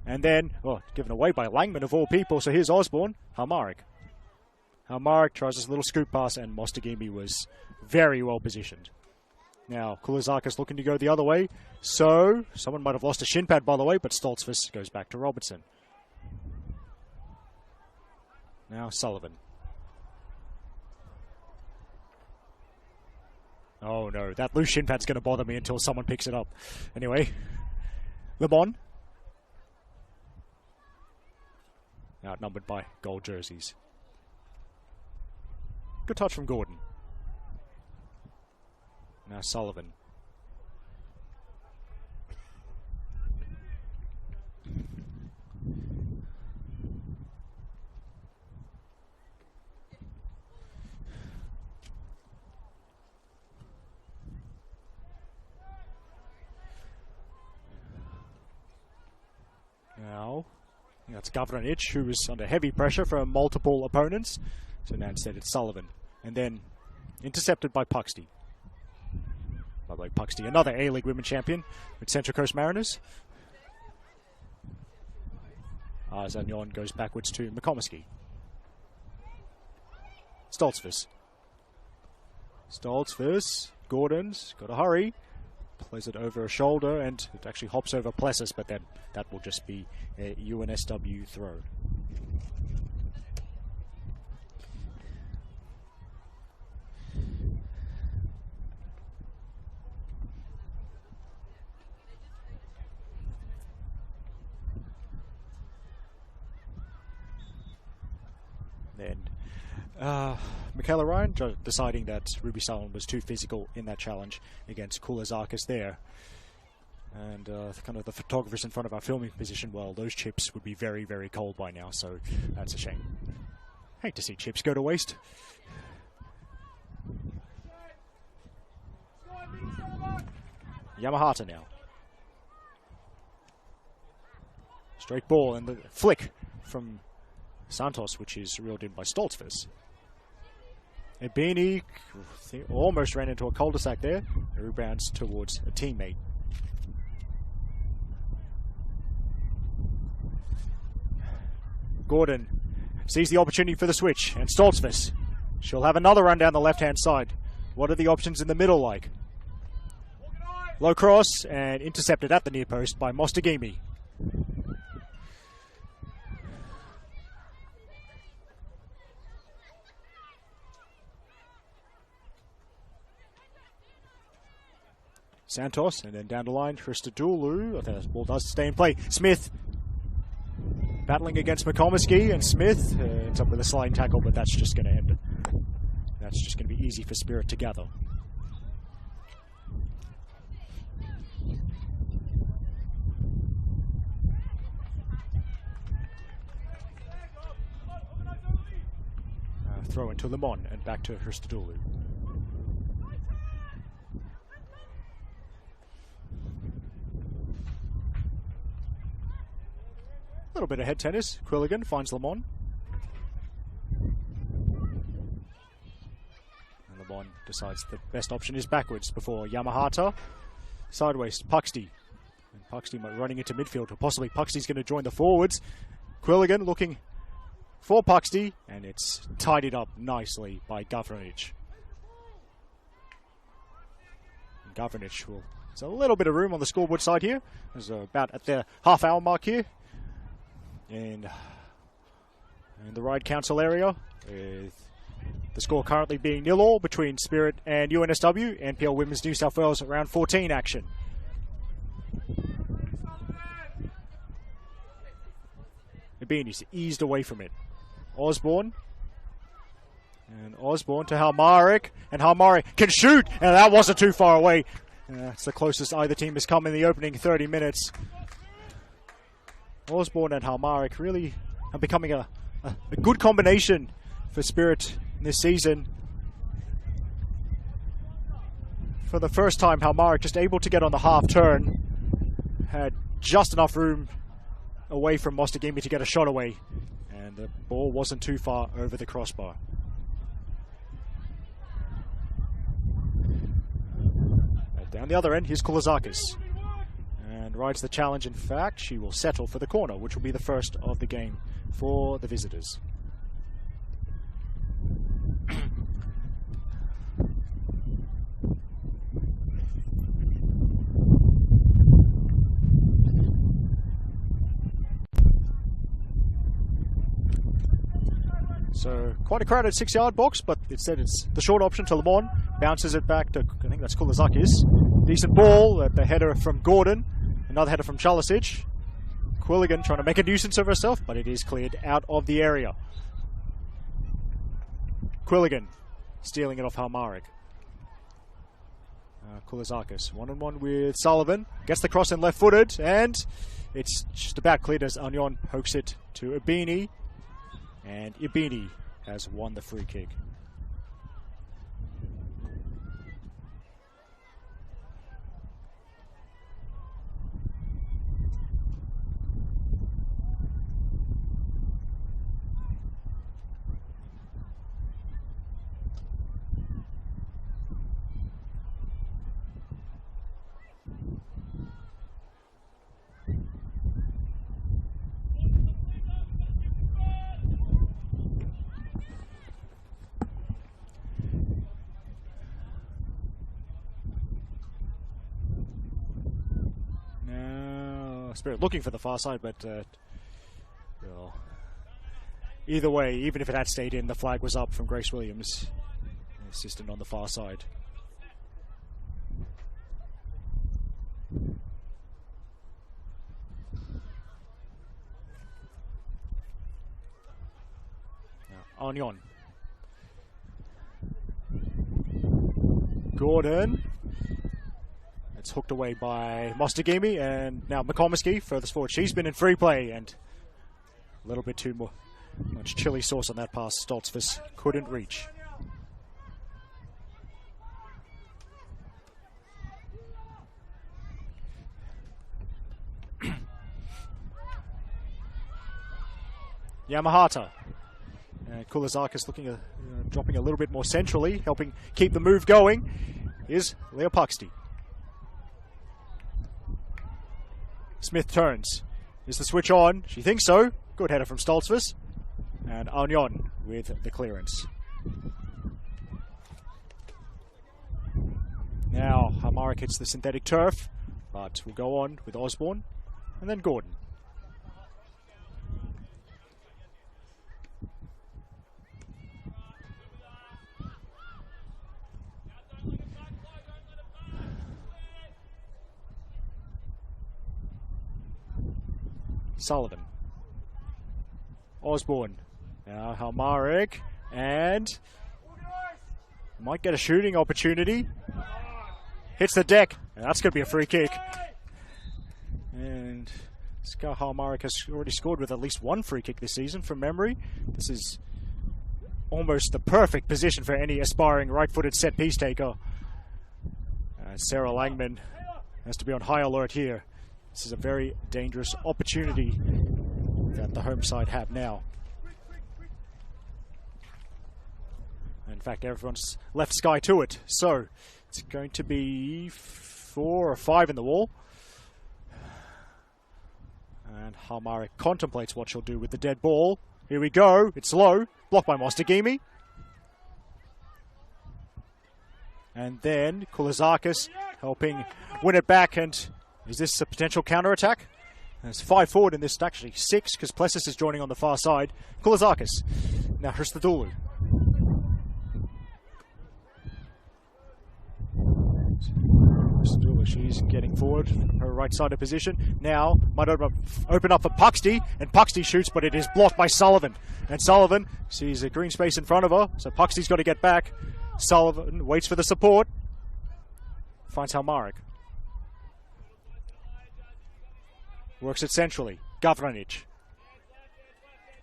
And then, given away by Langman of all people, so here's Osborne. Harmarik. Harmarik tries this little scoop pass, and Mostagimi was very well positioned. Now, Koulazakis looking to go the other way. So, someone might have lost a shin pad, by the way, but Stoltzfus goes back to Robertson. Now, Sullivan. Oh no, that loose shin pad's going to bother me until someone picks it up. Anyway, Le Bon. Outnumbered by gold jerseys. Good touch from Gordon. Now Sullivan. Now, that's Gavranic, who was under heavy pressure from multiple opponents. So now instead it's Sullivan. And then intercepted by Puxty. By the way, Puxty, another A-League Women champion with Central Coast Mariners. Zanyon goes backwards to McComiskey. Stoltzfus. Gordon's got to hurry. plays it over a shoulder, and it actually hops over Plessis, but then that will just be a UNSW throw. Then Michaela Ryan deciding that Ruby Salon was too physical in that challenge against Kulazakis there. And kind of the photographers in front of our filming position, well, those chips would be very, very cold by now, so that's a shame. Hate to see chips go to waste. Yamahata now. Straight ball and the flick from Santos, which is reeled in by Stoltzfus. Ebini almost ran into a cul-de-sac there. It rebounds towards a teammate. Gordon sees the opportunity for the switch, and Stoltzfus. She'll have another run down the left-hand side. What are the options in the middle like? Low cross, and intercepted at the near post by Mostagimi. Santos, and then down the line, Christodoulou. I think that ball does stay in play. Smith battling against McComiskey, and Smith ends up with a sliding tackle, but that's just going to end it. That's just going to be easy for Spirit to gather. Throw into Lemon and back to Christodoulou. A little bit of head tennis. Quilligan finds Lemon. And Lemon decides the best option is backwards before Yamahata. Sideways, Puxty. And Puxty running into midfield, or possibly Puxty's going to join the forwards. Quilligan looking for Puxty, and it's tidied up nicely by Gavranich. Gavranich will... There's a little bit of room on the scoreboard side here. There's about at the half-hour mark here. And in the Ride Council area, with the score currently being 0-0 between Spirit and UNSW, NPL Women's New South Wales round 14 action. Ibini's eased away from it. Osborne. And Osborne to Halmarik. And Halmarik can shoot! And that wasn't too far away. That's the closest either team has come in the opening 30 minutes. Osborne and Halmarik really are becoming a good combination for Spirit this season. For the first time, Halmarik just able to get on the half turn. Had just enough room away from Mostagimi to get a shot away. And the ball wasn't too far over the crossbar. And down the other end, here's Kulazakis. And rides the challenge. In fact, she will settle for the corner, which will be the first of the game for the visitors. So quite a crowded 6-yard box, but instead it's the short option to Lemon. Bounces it back to, I think that's Kulazakis. Decent ball at the header from Gordon. Another header from Chalisic. Quilligan trying to make a nuisance of herself, but it is cleared out of the area. Quilligan stealing it off Halmarik. Kulazakis one-on-one with Sullivan. Gets the cross in left-footed, and it's just about cleared as Anion pokes it to Ibini. And Ibini has won the free kick. Spirit looking for the far side, but well, either way, even if it had stayed in, the flag was up from Grace Williams, assistant on the far side. Now, Onion. Gordon. It's hooked away by Mostagimi, and now McComiskey furthest forward. She's been in free play, and a little bit too much chili sauce on that pass. Stoltzfus couldn't reach. Yamahata. And Kulizakis looking dropping a little bit more centrally, helping keep the move going, is Leo Puxty. Smith turns. Is the switch on? She thinks so. Good header from Stoltzfus. And Onion with the clearance. Now Hamarik hits the synthetic turf, but we'll go on with Osborne and then Gordon. Sullivan. Osborne. Now Halmarik. And might get a shooting opportunity. Hits the deck. And that's going to be a free kick. And Ska Halmarik has already scored with at least one free kick this season from memory. This is almost the perfect position for any aspiring right-footed set-piece taker. Sarah Langman has to be on high alert here. This is a very dangerous opportunity that the home side have now. In fact, everyone's left Sky to it. So it's going to be 4 or 5 in the wall. And Halmarik contemplates what she'll do with the dead ball. Here we go. It's low. Blocked by Mostagimi. And then Kulizakis helping win it back. And is this a potential counter-attack? There's 5 forward in this, actually 6, because Plessis is joining on the far side. Kulizakis. Now Hristadulu. She's getting forward from her right-sided position. Now might open up for Puxty, and Puxty shoots, but it is blocked by Sullivan. And Sullivan sees a green space in front of her, so Puxty's got to get back. Sullivan waits for the support. Finds Halmarik. Works it centrally. Gavranich.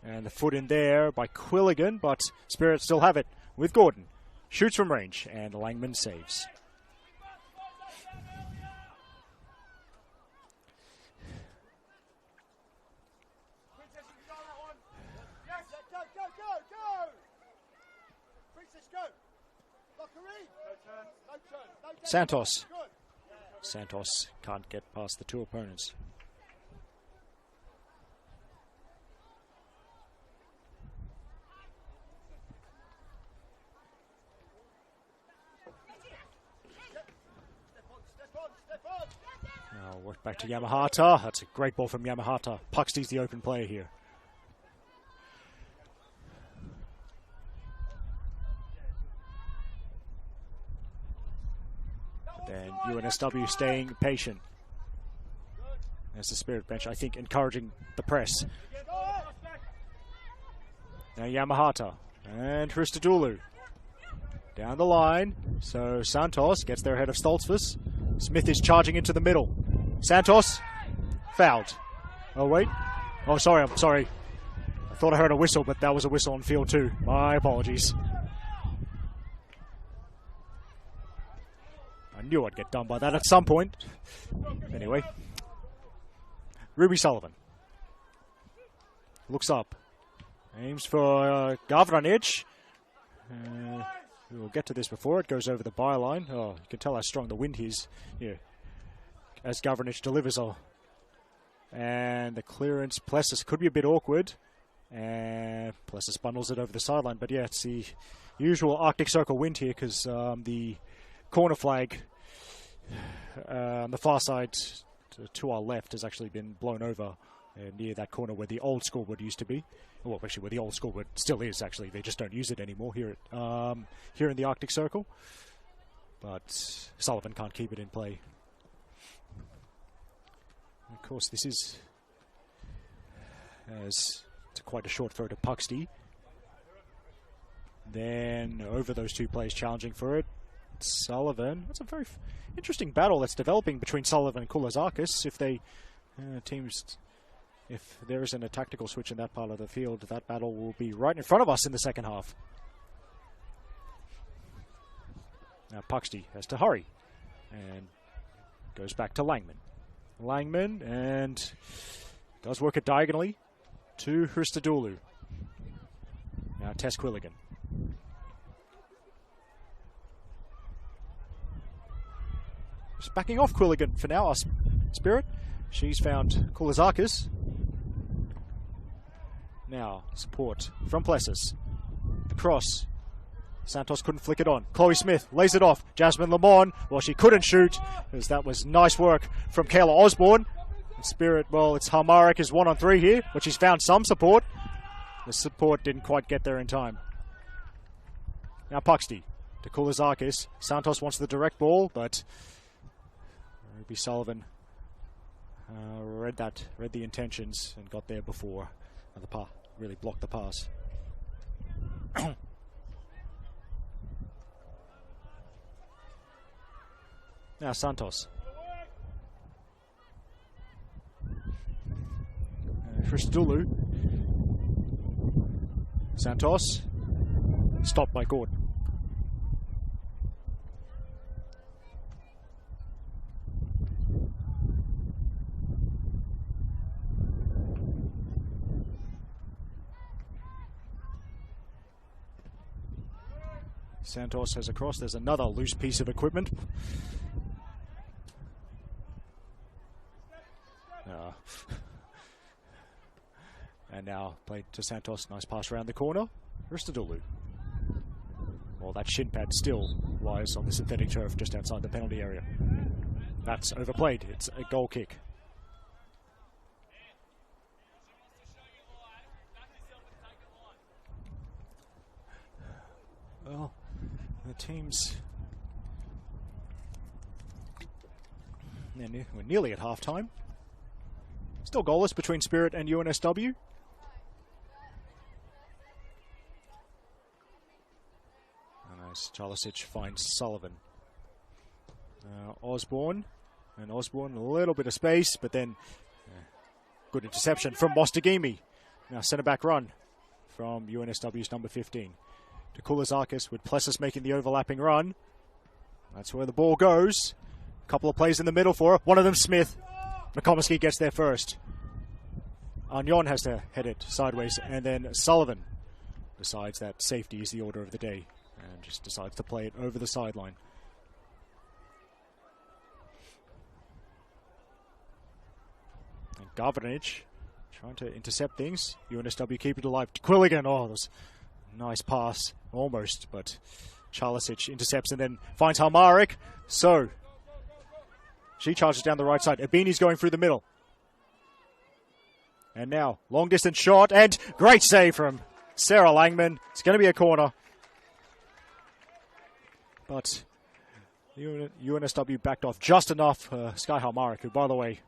And the foot in there by Quilligan, but Spirit still have it with Gordon. Shoots from range, and Langman saves. Santos. Santos can't get past the 2 opponents. Now work back to Yamahata. That's a great ball from Yamahata. Puxty's the open player here. Then UNSW staying patient. As the Spirit bench, I think, encouraging the press. Now Yamahata and Hristadulu. Down the line. So Santos gets there ahead of Stoltzfus. Smith is charging into the middle. Santos. Fouled. Oh, wait. Oh, sorry. I'm sorry. I thought I heard a whistle, but that was a whistle on field 2. My apologies. I knew I'd get done by that at some point. Anyway. Ruby Sullivan. Looks up. Aims for Gavranich. We'll get to this before it goes over the byline. Oh, you can tell how strong the wind is here. As Gavranich delivers. And the clearance, Plessis could be a bit awkward. And Plessis bundles it over the sideline. But yeah, it's the usual Arctic Circle wind here because the corner flag on the far side to our left has actually been blown over near that corner where the old scoreboard used to be. Well, actually, where the old scoreboard still is, actually. They just don't use it anymore here here in the Arctic Circle. But Sullivan can't keep it in play. Of course, this is it's quite a short throw to Puxty. Then over those two players challenging for it. Sullivan. That's a very interesting battle that's developing between Sullivan and Koulazakis. If they if there isn't a tactical switch in that part of the field, that battle will be right in front of us in the second half. Now Puxty has to hurry and goes back to Langman. Langman and does work it diagonally to Hristadulu. Now Tess Quilligan. Just backing off Quilligan for now, our Spirit. She's found Koulazakis. Now, support from Plessis. The cross. Santos couldn't flick it on. Chloe Smith lays it off. Jasmine Lamont, well, she couldn't shoot, because that was nice work from Kayla Osborne. And Spirit, well, it's Halmarik is 1-on-3 here, but she's found some support. The support didn't quite get there in time. Now Puxty to Koulazakis. Santos wants the direct ball, but Ruby Sullivan read the intentions and got there before the really blocked the pass. Now Santos. Christodoulou. Santos. Stopped by Gordon. Santos has a cross. There's another loose piece of equipment. And now played to Santos. Nice pass around the corner. Hristadulu. Well, that shin pad still lies on the synthetic turf just outside the penalty area. That's overplayed. It's a goal kick. Well, the teams... We're nearly at half-time. Still goalless between Spirit and UNSW. And as Chalisic finds Sullivan. Osborne. And Osborne, a little bit of space, but then good interception from Mostagimi. Now centre-back run from UNSW's number 15. To Koulazakis with Plessis making the overlapping run. That's where the ball goes. A couple of plays in the middle for her. One of them Smith. McComiskey gets there first. Agnon has to head it sideways, and then Sullivan decides that safety is the order of the day and just decides to play it over the sideline. And Gavranic trying to intercept things. UNSW keep it alive. Quilligan, oh, that was a nice pass, almost, but Chalisic intercepts and then finds Halmarik. So she charges down the right side. Abini's going through the middle. And now, long distance shot, and great save from Sarah Langman. It's going to be a corner. But UNSW backed off just enough. Sky Halmarik, who, by the way,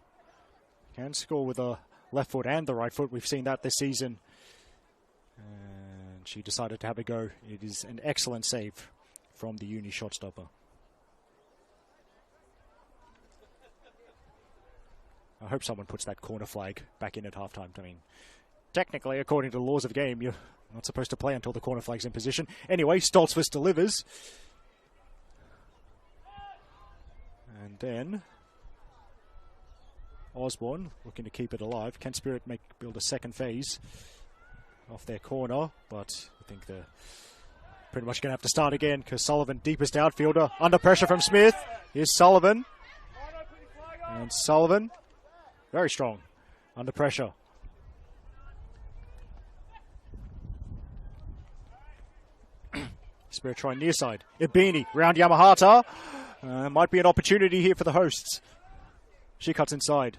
can score with the left foot and the right foot. We've seen that this season. And she decided to have a go. It is an excellent save from the Uni shot stopper. I hope someone puts that corner flag back in at halftime. I mean, technically, according to the laws of the game, you're not supposed to play until the corner flag's in position. Anyway, Stoltzfus delivers. And then Osborne looking to keep it alive. Can Spirit build a second phase off their corner? But I think they're pretty much going to have to start again because Sullivan, deepest outfielder, under pressure from Smith. Here's Sullivan. And Sullivan, very strong, under pressure. Spirit trying near side. Ibini round Yamahata. Might be an opportunity here for the hosts. She cuts inside.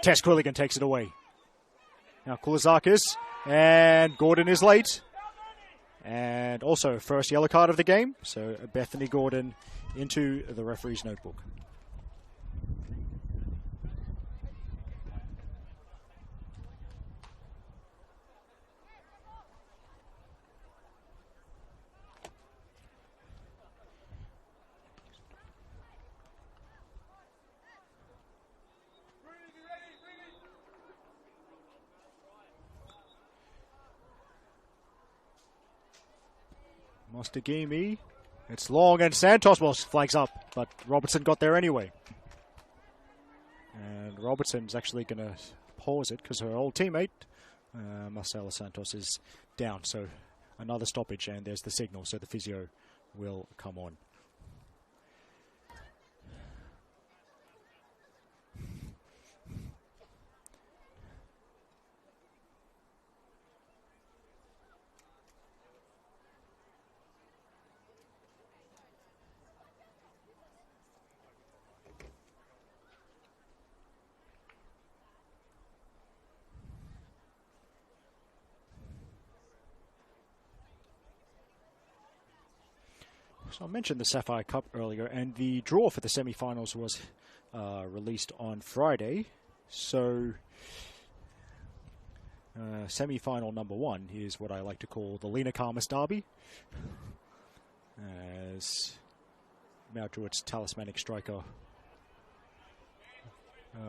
Tess Quilligan takes it away. Now Kulizakis, and Gordon is late. And also first yellow card of the game. So Bethany Gordon into the referee's notebook. Mostagimi. It's long and Santos flags up, but Robertson got there anyway. And Robertson's actually going to pause it because her old teammate, Marcela Santos, is down. So another stoppage, and there's the signal, so the physio will come on. So I mentioned the Sapphire Cup earlier, and the draw for the semi-finals was released on Friday. So semi-final number one is what I like to call the Lena Karmas Derby, as Mount Druitt's talismanic striker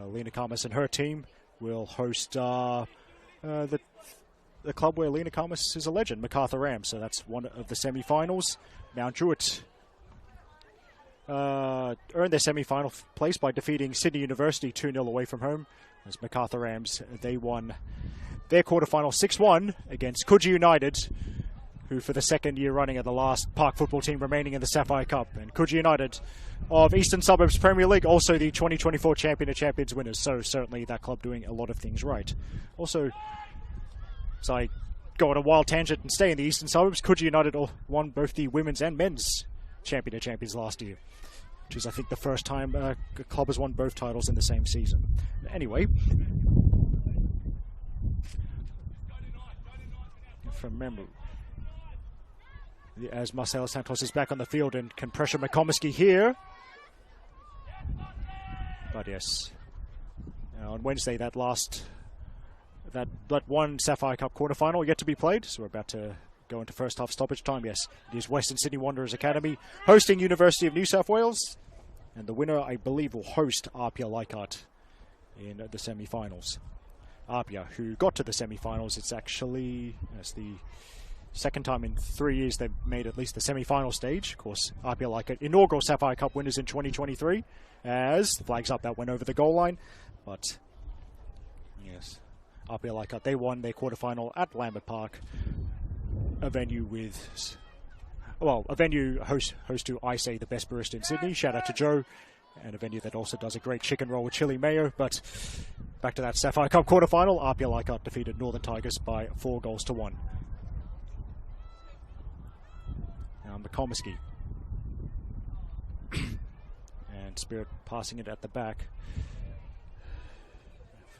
Lena Karmas and her team will host the club where Lena Karmas is a legend, MacArthur Rams. So that's one of the semi-finals. Mount Druitt earned their semi-final place by defeating Sydney University 2-0 away from home. As MacArthur Rams, they won their quarterfinal 6-1 against Coogee United, who for the second year running are the last park football team remaining in the Sapphire Cup. And Coogee United of Eastern Suburbs Premier League, also the 2024 Champion of Champions winners. So certainly that club doing a lot of things right. Also, as I go on a wild tangent and stay in the Eastern Suburbs, Coogee United won both the women's and men's Champion of Champions last year, which is, I think, the first time a club has won both titles in the same season. Anyway, from memory, as Marcela Santos is back on the field and can pressure McComiskey here. But yes, on Wednesday, that one Sapphire Cup quarterfinal yet to be played, so we're about to go into first half stoppage time. Yes, it is Western Sydney Wanderers Academy hosting University of New South Wales, and the winner, I believe, will host Apia Leichhardt in the semi-finals. Apia, who got to the semi-finals, it's the second time in 3 years they've made at least the semi-final stage. Of course, Apia Leichhardt, inaugural Sapphire Cup winners in 2023, as the flags up, that went over the goal line, but yes, Apia Leichhardt, they won their quarterfinal at Lambert Park, a venue host to, I say, the best barista in Sydney. Shout out to Joe. And a venue that also does a great chicken roll with chili mayo. But back to that Sapphire Cup quarterfinal, Apia Leichhardt defeated Northern Tigers by 4-1. Now McComiskey. And Spirit passing it at the back.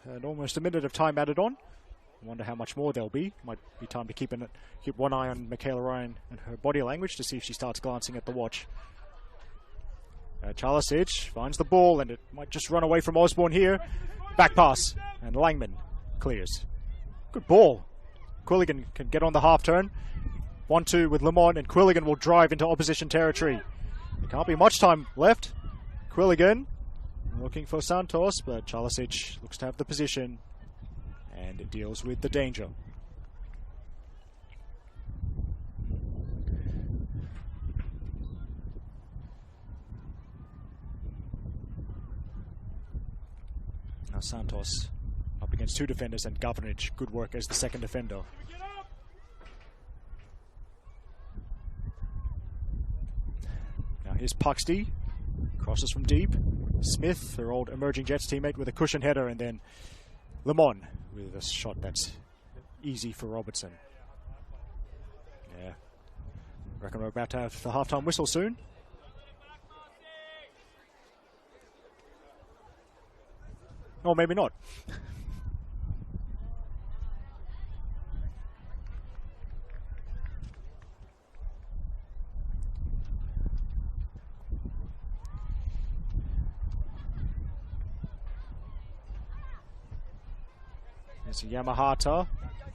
And almost a minute of time added on. I wonder how much more there'll be. Might be time to keep one eye on Michaela Ryan and her body language to see if she starts glancing at the watch. Chalasic finds the ball, and it might just run away from Osborne here. Back pass, and Langman clears. Good ball. Quilligan can get on the half turn. 1-2 with Lamont, and Quilligan will drive into opposition territory. There can't be much time left. Quilligan looking for Santos, but Chalasic looks to have the position, and it deals with the danger. Now Santos up against two defenders, and Governage, good work as the second defender. Now here's Puxty, crosses from deep. Smith, her old Emerging Jets teammate, with a cushion header, and then Lemon with a shot that's easy for Robertson. Yeah, reckon we're about to have the halftime whistle soon. Or maybe not. There's Yamahata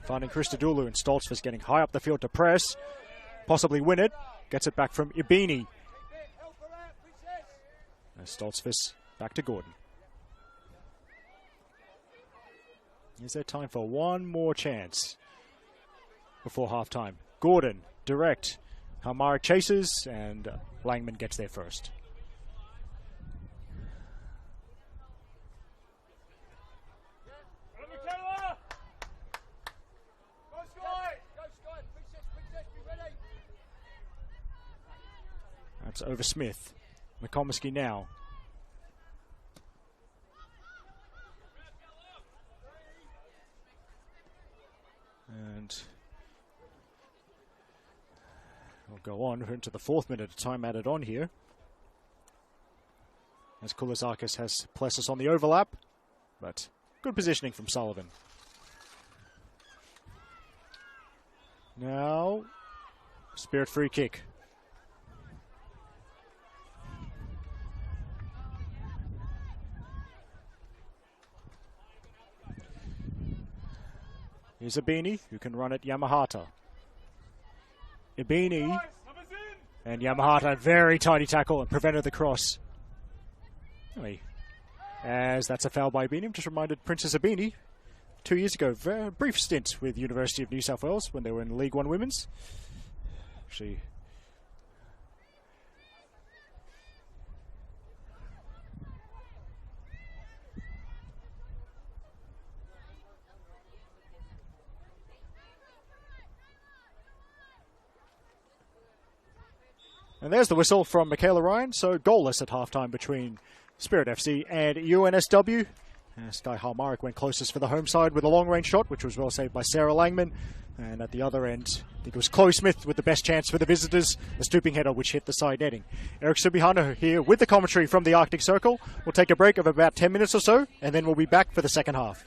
finding Christodoulou, and Stoltzfus getting high up the field to press. Possibly win it. Gets it back from Ibini. Stoltzfus back to Gordon. Is there time for one more chance before halftime? Gordon, direct. Halmaric chases, and Langman gets there first. That's over Smith. McComiskey now. And we'll go on. We're into the 4th minute of time added on here. As Koulizakis has Plessis on the overlap. But good positioning from Sullivan. Now, Spirit free kick. Here's Ibini, who can run at Yamahata. Ibini, and Yamahata, very tidy tackle and prevented the cross. As that's a foul by Ibini. Just reminded Princess Ibini 2 years ago, very brief stint with University of New South Wales when they were in League One Women's. Actually, and there's the whistle from Michaela Ryan. So goalless at halftime between Spirit FC and UNSW. Sky Halmaric went closest for the home side with a long-range shot, which was well saved by Sarah Langman. And at the other end, I think it was Chloe Smith with the best chance for the visitors, a stooping header which hit the side netting. Eric Subihana here with the commentary from the Arctic Circle. We'll take a break of about 10 minutes or so, and then we'll be back for the second half.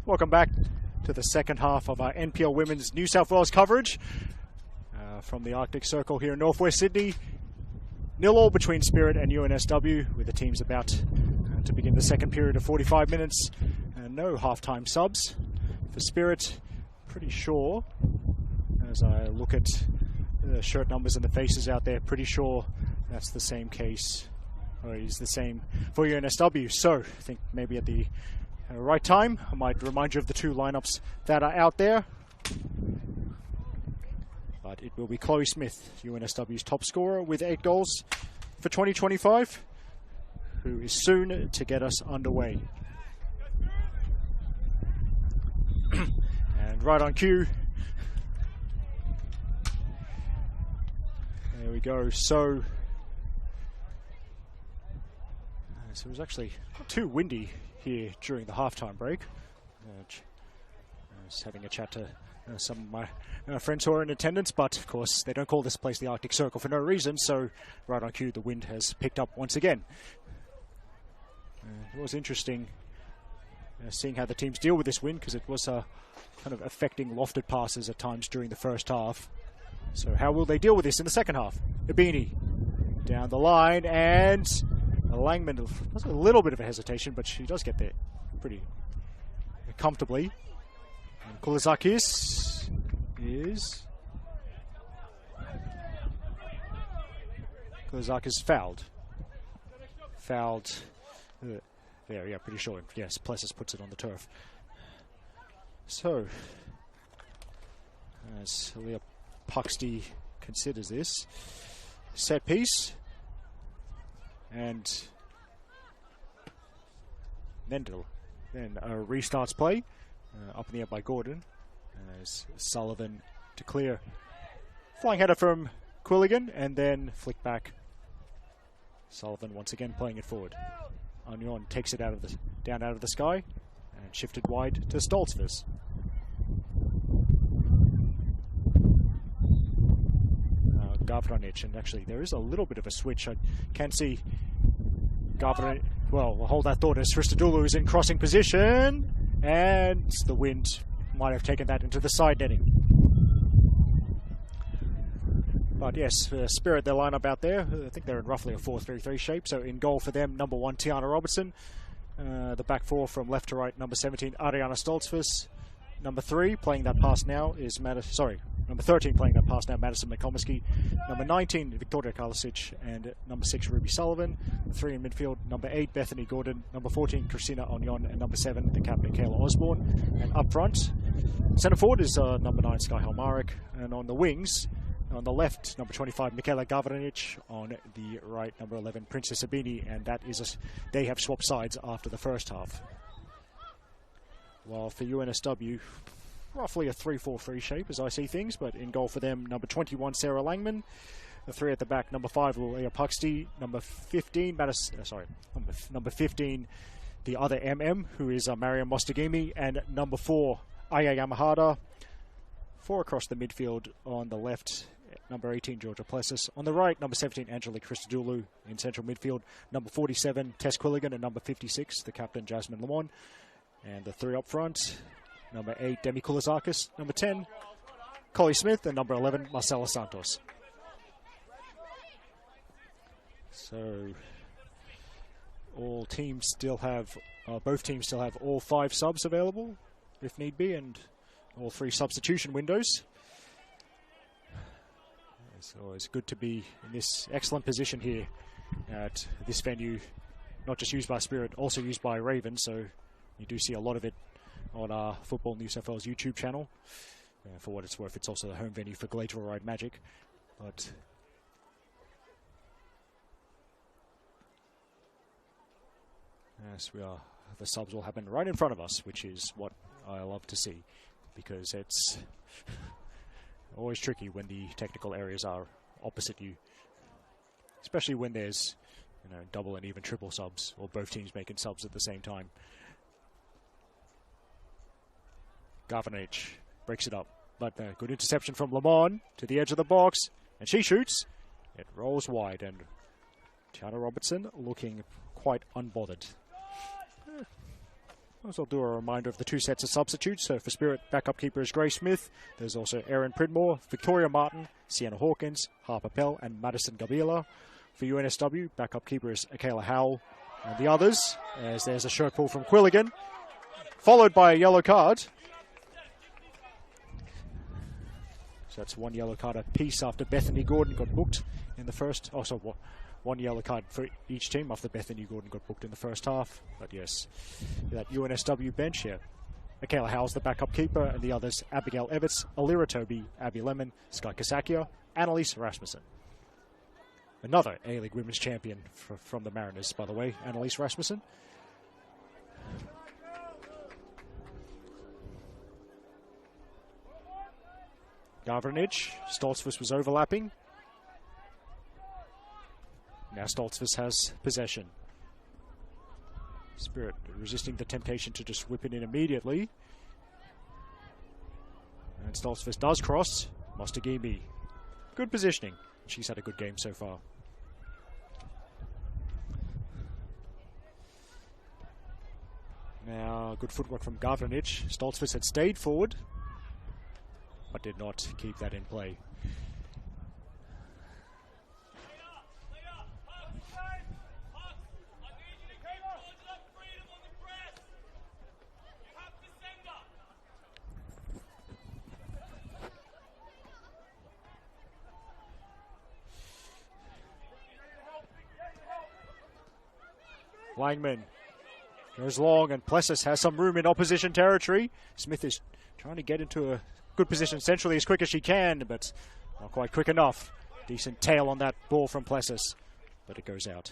Welcome back to the second half of our NPL Women's New South Wales coverage from the Arctic Circle here in northwest Sydney. 0-0 between Spirit and UNSW, with the teams about to begin the second period of 45 minutes. No half-time subs for Spirit. Pretty sure, as I look at the shirt numbers and the faces out there, pretty sure that's the same case, or is the same for UNSW. So I think maybe at the right time, I might remind you of the two lineups that are out there. But it will be Chloe Smith, UNSW's top scorer, with 8 goals for 2025, who is soon to get us underway. And right on cue. There we go. So it was actually too windy here during the halftime break. I was having a chat to some of my friends who are in attendance, but of course they don't call this place the Arctic Circle for no reason, so right on cue the wind has picked up once again. It was interesting seeing how the teams deal with this wind, because it was kind of affecting lofted passes at times during the first half. So how will they deal with this in the second half? Ibini down the line, and Langman does a little bit of a hesitation, but she does get there pretty comfortably. And Kulizakis is fouled. There, yeah, pretty sure. Yes, Plessis puts it on the turf. So, as Leah Puxty considers this set piece, and then restarts play, up in the air by Gordon, as Sullivan to clear. Flying header from Quilligan, and then flick back. Sullivan once again playing it forward. Onion takes it down out of the sky, and shifted wide to Stoltzfus. Gavranic, and actually there is a little bit of a switch. I can see Gavranic. Well, we'll hold that thought as Christodoulou is in crossing position, and the wind might have taken that into the side netting. But yes, Spirit, their lineup out there, I think they're in roughly a 4-3-3 shape. So in goal for them, number 1, Tiana Robertson. The back four from left to right, number 17, Ariana Stoltzfus. Number 3 playing that pass now is number 13 playing that pass now, Madison McComiskey. Number 19, Victoria Karlasic, and number 6, Ruby Sullivan. 3 in midfield, number 8, Bethany Gordon. Number 14, Christina Onion, and number 7, the captain, Kayla Osborne. And up front, centre forward is number 9, Sky Halmarik. And on the wings, on the left, number 25, Michaela Gavranic. On the right, number 11, Princess Abini. And that is they have swapped sides after the first half. While for UNSW, roughly a 3-4-3 shape as I see things, but in goal for them, number 21, Sarah Langman. The 3 at the back, number 5, Leah Puxty. Number 15, number 15, the other MM, who is Mariam Mostagimi. And number 4, Aya Yamahara. 4 across the midfield on the left, number 18, Georgia Plessis. On the right, number 17, Angelique Christodoulou. In central midfield, number 47, Tess Quilligan, and number 56, the captain, Jasmine Lamont. And the 3 up front, number 8, Demi Kulizakis. Number 10, Collie Smith. And number 11, Marcela Santos. So both teams still have all 5 subs available, if need be, and all 3 substitution windows. So it's good to be in this excellent position here at this venue, not just used by Spirit, also used by Raven. So you do see a lot of it on our Football New South Wales YouTube channel. For what it's worth, it's also the home venue for Glacial Ride Magic. But yes, the subs will happen right in front of us, which is what I love to see, because it's always tricky when the technical areas are opposite you, especially when there's double and even triple subs, or both teams making subs at the same time. Gavranic breaks it up, but good interception from Lamont to the edge of the box, and she shoots. It rolls wide, and Tiana Robertson looking quite unbothered. I'll do a reminder of the 2 sets of substitutes. So for Spirit, backup keeper is Grace Smith. There's also Erin Pridmore, Victoria Martin, Sienna Hawkins, Harper Pell, and Madison Gabila. For UNSW, backup keeper is Akela Howell. And the others, as there's a shirt pull from Quilligan, followed by a yellow card. So that's 1 yellow card apiece after Bethany Gordon got booked in the first. Also, 1 yellow card for each team after Bethany Gordon got booked in the first half. But yes, that UNSW bench here. Michaela Howell's the backup keeper, and the others Abigail Evetts, Alira Toby, Abby Lemon, Sky Kasakia, Annalise Rasmussen. Another A-League Women's Champion from the Mariners, by the way, Annalise Rasmussen. Gavranich, Stoltzfus was overlapping. Now Stoltzfus has possession. Spirit resisting the temptation to just whip it in immediately. And Stoltzfus does cross. Mostagimi. Good positioning. She's had a good game so far. Now, good footwork from Gavranich. Stoltzfus had stayed forward, but did not keep that in play. Langman goes long, and Plessis has some room in opposition territory. Smith is trying to get into a good position centrally as quick as she can, but not quite quick enough. Decent tail on that ball from Plessis, but it goes out.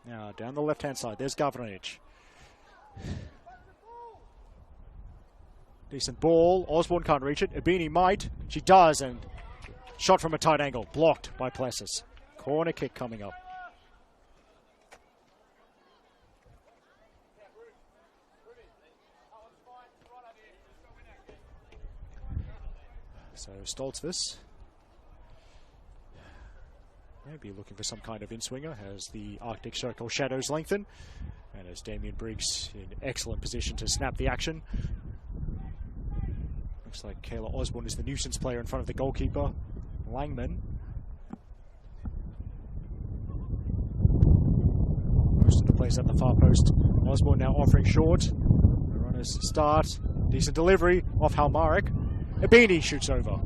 Now down the left-hand side, there's Gavranich. Decent ball. Osborne can't reach it. Ibini might. She does, and shot from a tight angle. Blocked by Plessis. Corner kick coming up. So Stoltzfus maybe looking for some kind of in-swinger as the Arctic Circle shadows lengthen, and as Damien Briggs in excellent position to snap the action. Looks like Kayla Osborne is the nuisance player in front of the goalkeeper, Langman. Most of the plays at the far post. Osborne now offering short. The runners start. Decent delivery off Halmarek. Ibini shoots over.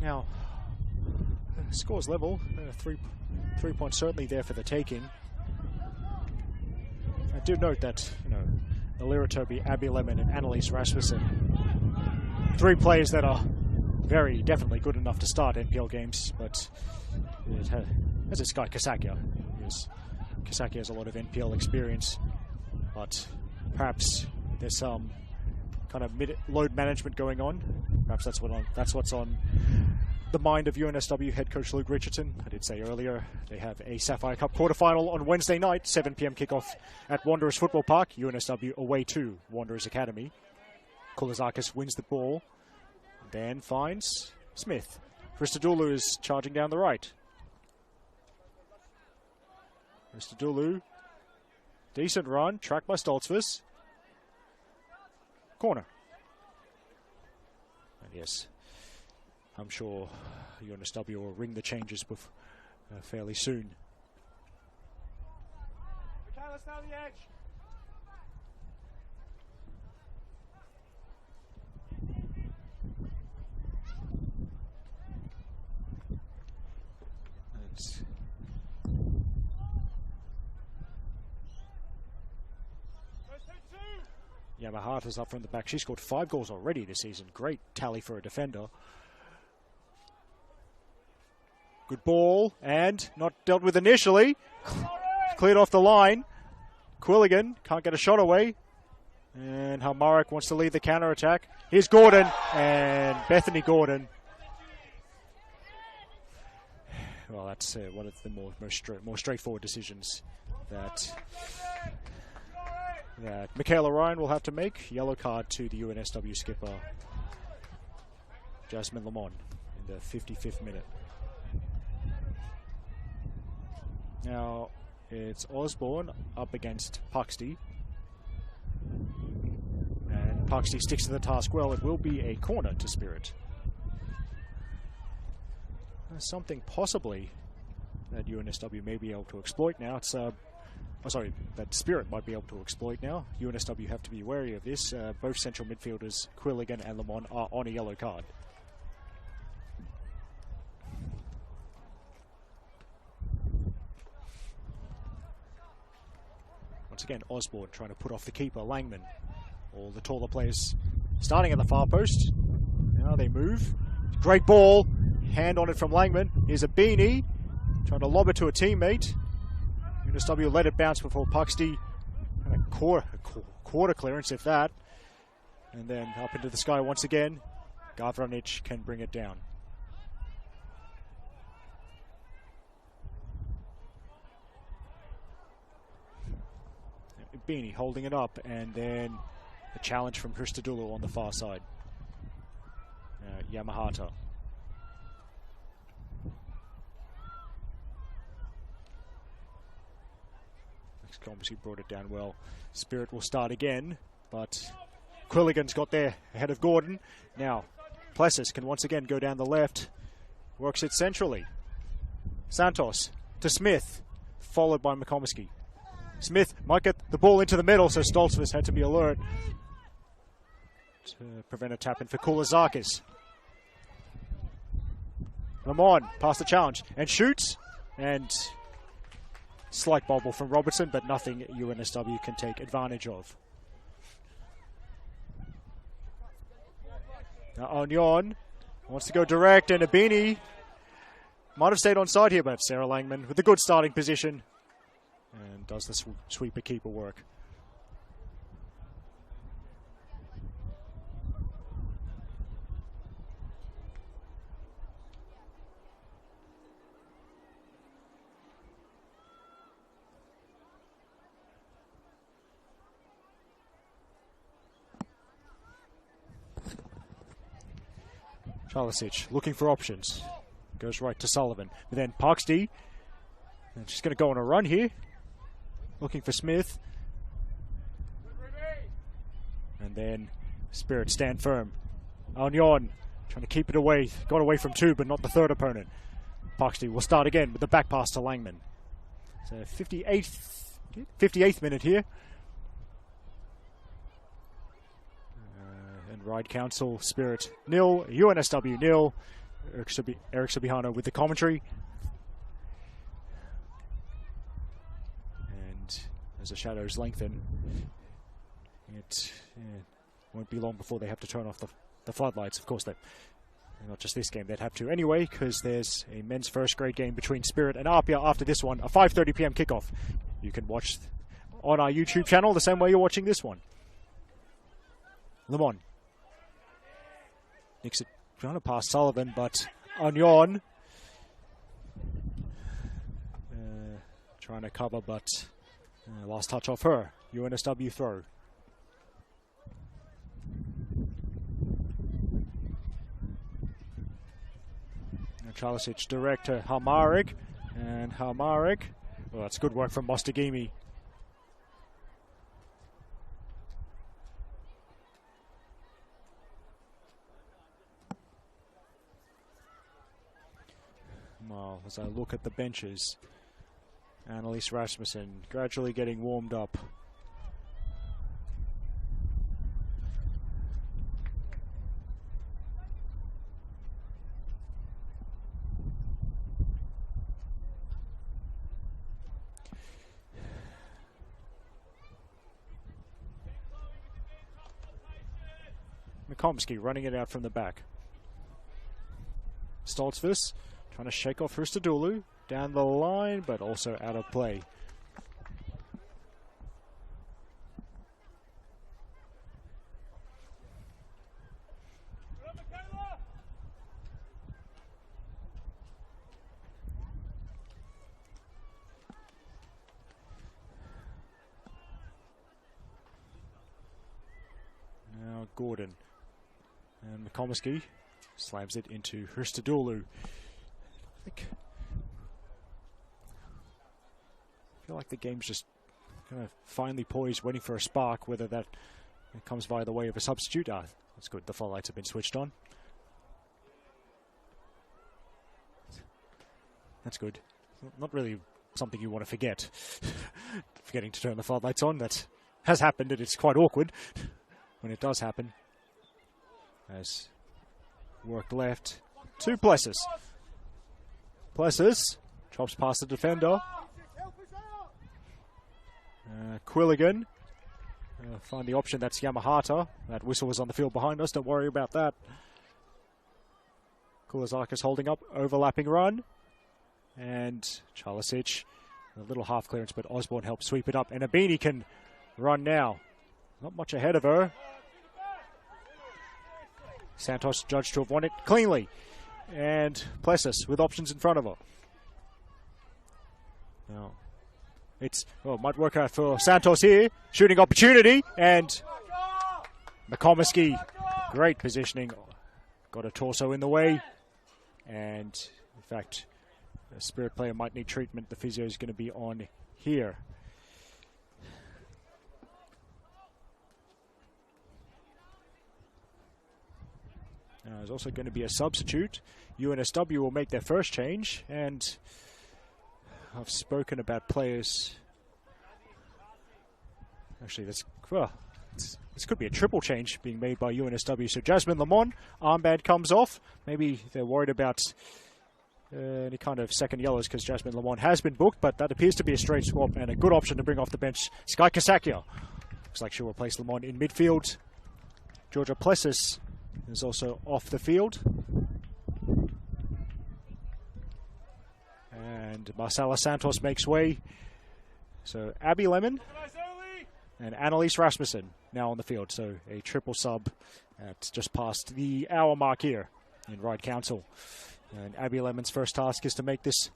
Now, scores level, 3 points certainly there for the taking. I do note that, Alira Toby, Abby Lemon, and Annalise Rasmussen, 3 players that are very definitely good enough to start NPL games, but as is Sky Kasakia. Kasakia has a lot of NPL experience, but perhaps there's some kind of load management going on. Perhaps that's what's on the mind of UNSW head coach Luke Richardson. I did say earlier they have a Sapphire Cup quarterfinal on Wednesday night, 7 p.m. kickoff at Wanderers Football Park. UNSW away to Wanderers Academy. Koulazakis wins the ball, then finds Smith. Christodoulou is charging down the right. Christodoulou, decent run, tracked by Stoltzfus. Corner. And yes, I'm sure UNSW will ring the changes fairly soon. Michaela's down the edge. Yamahata's up from the back. She scored 5 goals already this season. Great tally for a defender. Good ball, and not dealt with initially. Cleared off the line. Quilligan can't get a shot away. And Halmarek wants to lead the counter-attack. Here's Gordon, and Bethany Gordon. Well, that's one of the more straightforward decisions that Michaela Ryan will have to make. Yellow card to the UNSW skipper, Jasmine Lamont, in the 55th minute. Now, it's Osborne up against Puxty. And Puxty sticks to the task well. It will be a corner to Spirit. Something possibly that UNSW may be able to exploit now. It's that Spirit might be able to exploit now. UNSW have to be wary of this. Both central midfielders, Quilligan and Lamont, are on a yellow card. Once again, Osborne trying to put off the keeper, Langman. All the taller players starting at the far post. Now they move. Great ball. Hand on it from Langman. Here's a Beanie. Trying to lob it to a teammate. UNSW let it bounce before Puxty. And a quarter clearance, if that. And then up into the sky once again. Gavranic can bring it down. Beanie holding it up, and then a challenge from Christodoulou on the far side. Yamahata. Obviously brought it down well. Spirit will start again, but Quilligan's got there ahead of Gordon. Now, Plessis can once again go down the left. Works it centrally. Santos to Smith, followed by McComiskey. Smith might get the ball into the middle, so Stoltzfus had to be alert to prevent a tap in for Koulazakis. Lamont past the challenge and shoots, and slight bobble from Robertson, but nothing UNSW can take advantage of. Now Onion wants to go direct, and Abini might have stayed on side here, but Sarah Langman with a good starting position and does the sweeper keeper work. Chalisic looking for options. Goes right to Sullivan. But then Puxty. And she's going to go on a run here. Looking for Smith. And then Spirit stand firm. Onion trying to keep it away. Got away from two, but not the third opponent. Puxty will start again with the back pass to Langman. So 58th minute here. Ride Council, Spirit 0, UNSW 0. Eric Subihano with the commentary. And as the shadows lengthen, it won't be long before they have to turn off the floodlights. Of course, not just this game, they'd have to anyway, because there's a men's first grade game between Spirit and Apia after this one, a 5:30 p.m. kickoff. You can watch on our YouTube channel the same way you're watching this one. Lamont. Nicks it trying to pass Sullivan, but Onion trying to cover, but last touch off her. UNSW throw. Chalisic direct to Halmarek, and Halmarek. Well, that's good work from Mostagimi. Well, as I look at the benches, Annalise Rasmussen gradually getting warmed up. McComsky running it out from the back. Stoltzfus trying to shake off Christodoulou down the line, but also out of play. Gordon. And McComiskey slams it into Hristadulu. I feel like the game's just kind of finely poised, waiting for a spark, whether that comes via the way of a substitute. Ah, that's good. The floodlights have been switched on. That's good. Not really something you want to forget. Forgetting to turn the floodlights on. That has happened, and it's quite awkward when it does happen. As work left to Plessis. Plessis chops past the defender. Quilligan. Find the option, that's Yamahata. That whistle was on the field behind us, don't worry about that. Kulazakis holding up, overlapping run. And Chalisic, a little half clearance, but Osborne helps sweep it up. And Abini can run now. Not much ahead of her. Santos judged to have won it cleanly. And Plessis with options in front of her. Now, might work out for Santos here. Shooting opportunity. And McComiskey, great positioning. Got a torso in the way. And, in fact, a Spirit player might need treatment. The physio is going to be on here. There's also going to be a substitute. UNSW will make their first change, and I've spoken about players. Actually, this could be a triple change being made by UNSW. So Jasmine Lamont, armband comes off. Maybe they're worried about any kind of second yellows because Jasmine Lamont has been booked, but that appears to be a straight swap and a good option to bring off the bench. Sky Kasakia. Looks like she'll replace Lamont in midfield. Georgia Plessis is also off the field. And Marcela Santos makes way. So Abby Lemon and Annalise Rasmussen now on the field. So a triple sub at just past the hour mark here in Ride Council. And Abby Lemon's first task is to make this,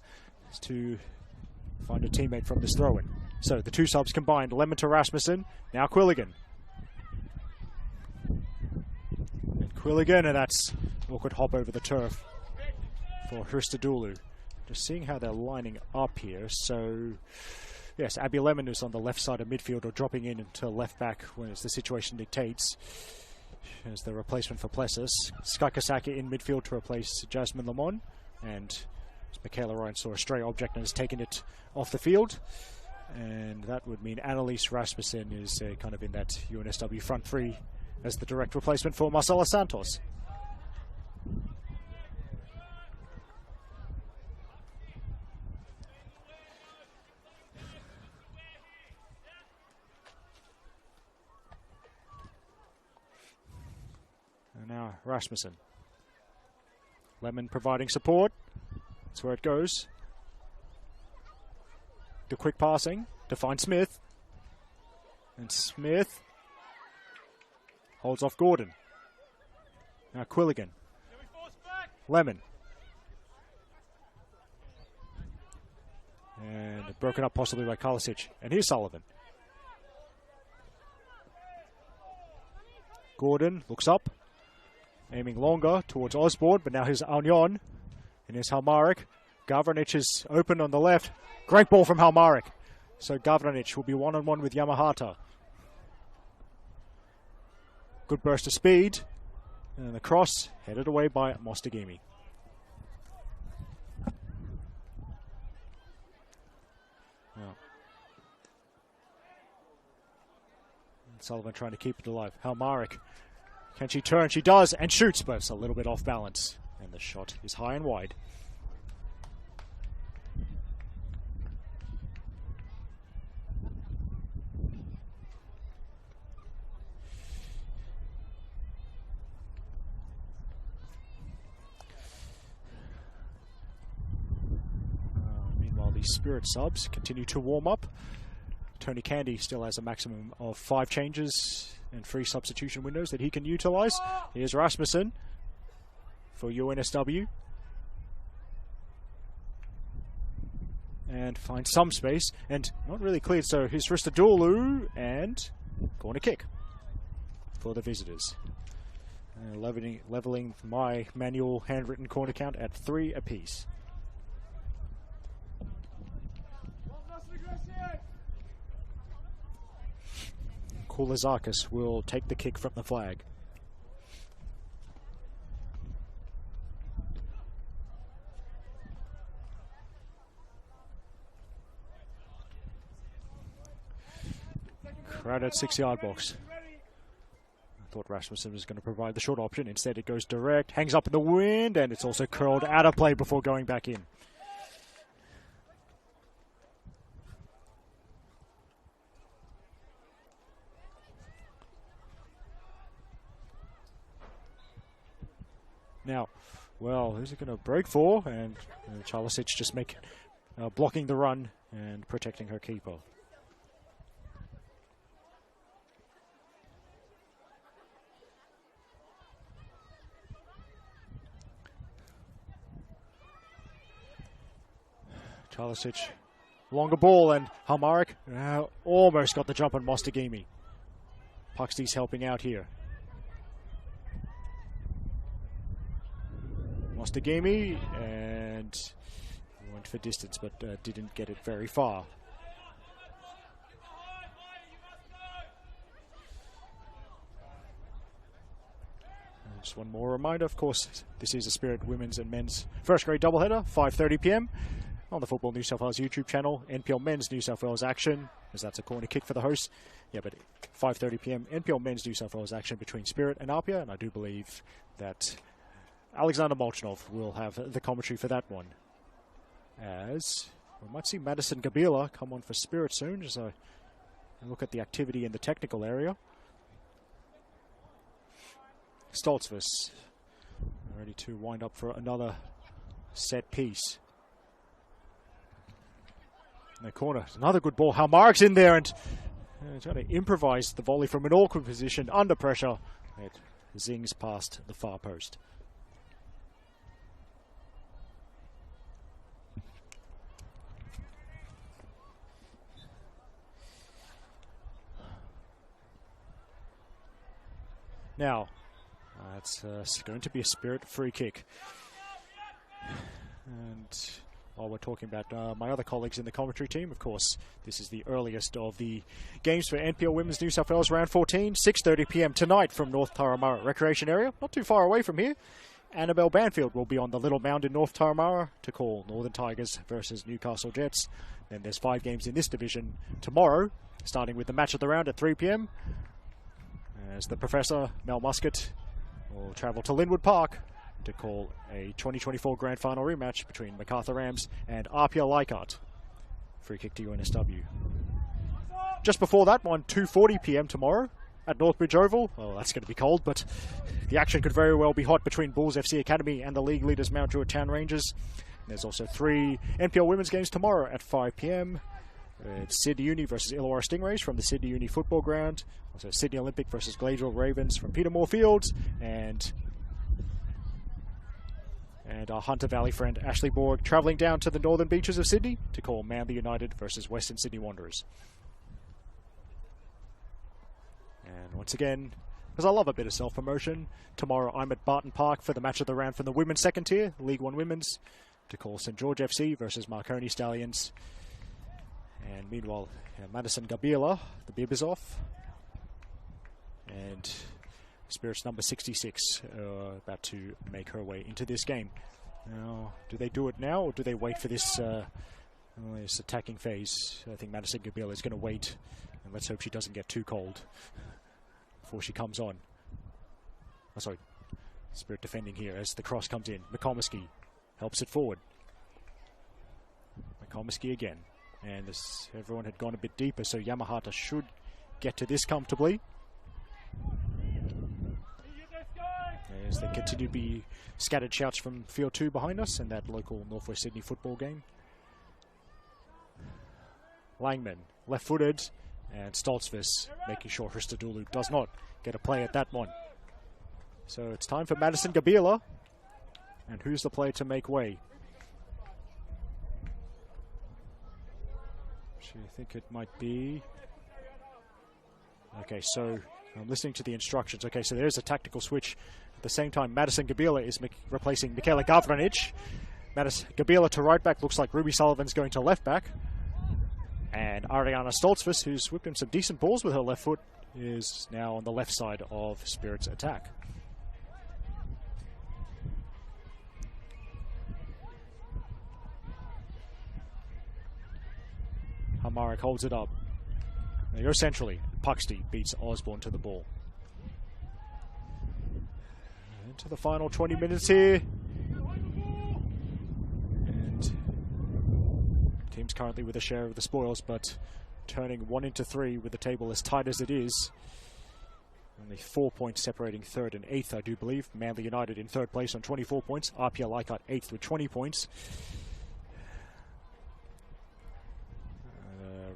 to find a teammate from this throw-in. So the two subs combined, Lemon to Rasmussen, now Quilligan. Quilligan, and that's awkward hop over the turf for Hristadulu. Just seeing how they're lining up here. So, yes, Abby Lemon is on the left side of midfield or dropping in into left back when the situation dictates. As the replacement for Plessis. Skakasaki in midfield to replace Jasmine Lamont. And Michaela Ryan saw a stray object and has taken it off the field. And that would mean Annalise Rasmussen is kind of in that UNSW front three as the direct replacement for Marcela Santos. And now Rasmussen. Lemon providing support. That's where it goes. The quick passing to find Smith. And Smith holds off Gordon. Now Quilligan. Lemon. And broken up possibly by Kalisic. And here's Sullivan. Gordon looks up. Aiming longer towards Osborne, but now here's Alnion. And here's Halmaric. Gavranic is open on the left. Great ball from Halmaric. So Gavranic will be one-on-one with Yamahata. Good burst of speed. And the cross headed away by Mostagimi. Well. Sullivan trying to keep it alive. Halmaric. Can she turn? She does, and shoots, but it's a little bit off balance. And the shot is high and wide. Meanwhile, the Spirit subs continue to warm up. Tony Candy still has a maximum of 5 changes and 3 substitution windows that he can utilize. Here's Rasmussen for UNSW. And finds some space, and not really cleared, so here's Hristadulu, and corner kick. for the visitors. Leveling my manual handwritten corner count at 3 apiece. Kulazakis will take the kick from the flag. Crowded 6-yard box. I thought Rasmussen was going to provide the short option. Instead, it goes direct, hangs up in the wind, and it's also curled out of play before going back in. Now, well, who's it going to break for? And Chalisic just blocking the run and protecting her keeper. Chalisic, longer ball, and Halmarik almost got the jump on Mostagimi. Puxty's helping out here. Mostagimi, and went for distance, but didn't get it very far. And just one more reminder, of course, this is a Spirit women's and men's first grade doubleheader, 5:30 p.m. on the Football New South Wales YouTube channel. NPL Men's New South Wales action, as that's a corner kick for the host. Yeah, but 5:30 p.m. NPL Men's New South Wales action between Spirit and Apia, and I do believe that Alexander Molchanov will have the commentary for that one. As we might see Madison Gabila come on for Spirit soon, as I look at the activity in the technical area. Stoltzfus ready to wind up for another set piece. In the corner, another good ball. Halmarik's in there and trying to improvise the volley from an awkward position under pressure. It zings past the far post. Now, it's going to be a Spirit free kick. And while we're talking about my other colleagues in the commentary team, of course, this is the earliest of the games for NPL Women's New South Wales Round 14, 6:30 p.m. tonight from North Turramurra Recreation Area, not too far away from here. Annabelle Banfield will be on the Little Mound in North Turramurra to call Northern Tigers versus Newcastle Jets. Then there's 5 games in this division tomorrow, starting with the match of the round at 3 p.m. as the Professor, Mel Muscat, will travel to Linwood Park to call a 2024 Grand Final rematch between MacArthur Rams and Apia Leichhardt. Free kick to UNSW. Just before that one, 2:40 p.m. tomorrow at Northbridge Oval. Well, that's going to be cold, but the action could very well be hot between Bulls FC Academy and the league leaders Mount Druitt Town Rangers. And there's also 3 NPL women's games tomorrow at 5 p.m. It's Sydney Uni versus Illawarra Stingrays from the Sydney Uni Football Ground. Also Sydney Olympic versus Gladesville Ravens from Petermore Fields. And our Hunter Valley friend Ashley Borg travelling down to the northern beaches of Sydney to call Manly United versus Western Sydney Wanderers. And once again, because I love a bit of self-promotion, tomorrow I'm at Barton Park for the match of the round from the women's second tier, League One Women's, to call St George FC versus Marconi Stallions. And meanwhile, Madison Gabila, the bib is off. And Spirit's number 66 about to make her way into this game. Now, do they do it now or do they wait for this attacking phase? I think Madison Gabila is going to wait, and let's hope she doesn't get too cold before she comes on. Oh, sorry, Spirit defending here as the cross comes in. McComiskey helps it forward. McComiskey again. And everyone had gone a bit deeper, so Yamahata should get to this comfortably. As there continue to be scattered shouts from Field 2 behind us in that local Northwest Sydney football game. Langman, left-footed, and Stoltzfus making sure Christodoulou does not get a play at that one. So it's time for Madison Gabila. And who's the player to make way? I think it might be... Okay, so I'm listening to the instructions. Okay, so there's a tactical switch. At the same time, Madison Gabila is replacing Michaela Gavranic. Gabila to right back, looks like Ruby Sullivan's going to left back. And Ariana Stoltzfus, who's whipped him some decent balls with her left foot, is now on the left side of Spirit's attack. Hamarik holds it up. They go centrally. Puxty beats Osborne to the ball. Into the final 20 minutes here. And team's currently with a share of the spoils, but turning 1 into 3 with the table as tight as it is. Only 4 points separating 3rd and 8th, I do believe. Manly United in 3rd place on 24 points. RPL Leichhardt 8th with 20 points.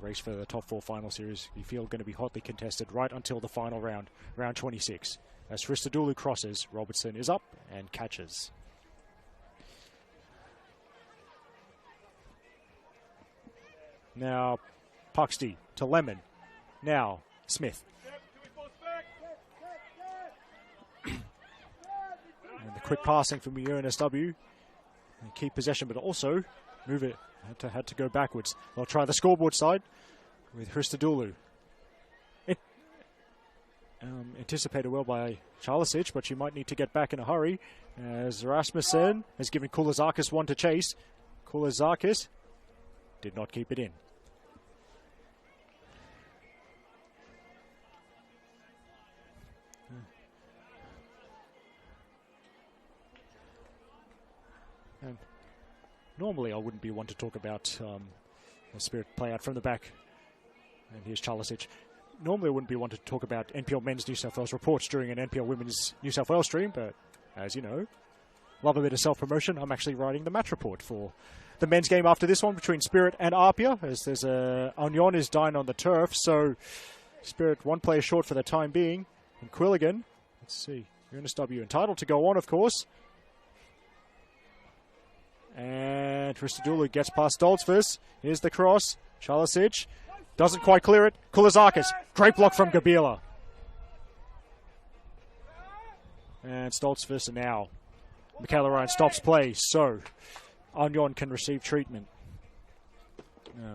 Race for the top 4 final series, you feel going to be hotly contested right until the final round, round 26. As Christodoulou crosses, Robertson is up and catches. Now Puxty to Lemon. Now Smith. And the quick passing from UNSW. And keep possession, but also move it. Had to go backwards. They'll try the scoreboard side with Christodoulou. Anticipated well by Charlesic, but she might need to get back in a hurry. As Rasmussen has given Kulazakis one to chase. Kulazakis did not keep it in. And normally I wouldn't be one to talk about the Spirit play out from the back. And here's Charlesic. Normally I wouldn't be one to talk about NPL Men's New South Wales reports during an NPL Women's New South Wales stream, but as you know, love a bit of self-promotion. I'm actually writing the match report for the men's game after this one between Spirit and Apia, as there's Onion is dying on the turf, so Spirit 1 player short for the time being. And Quilligan, let's see, UNSW entitled to go on, of course. And Christodoulou gets past Stoltzfus. Here's the cross. Charlesic doesn't quite clear it. Kulazakis, great block from Gabila. And Stoltzfus, and now Michaela Ryan stops play, so Onion can receive treatment.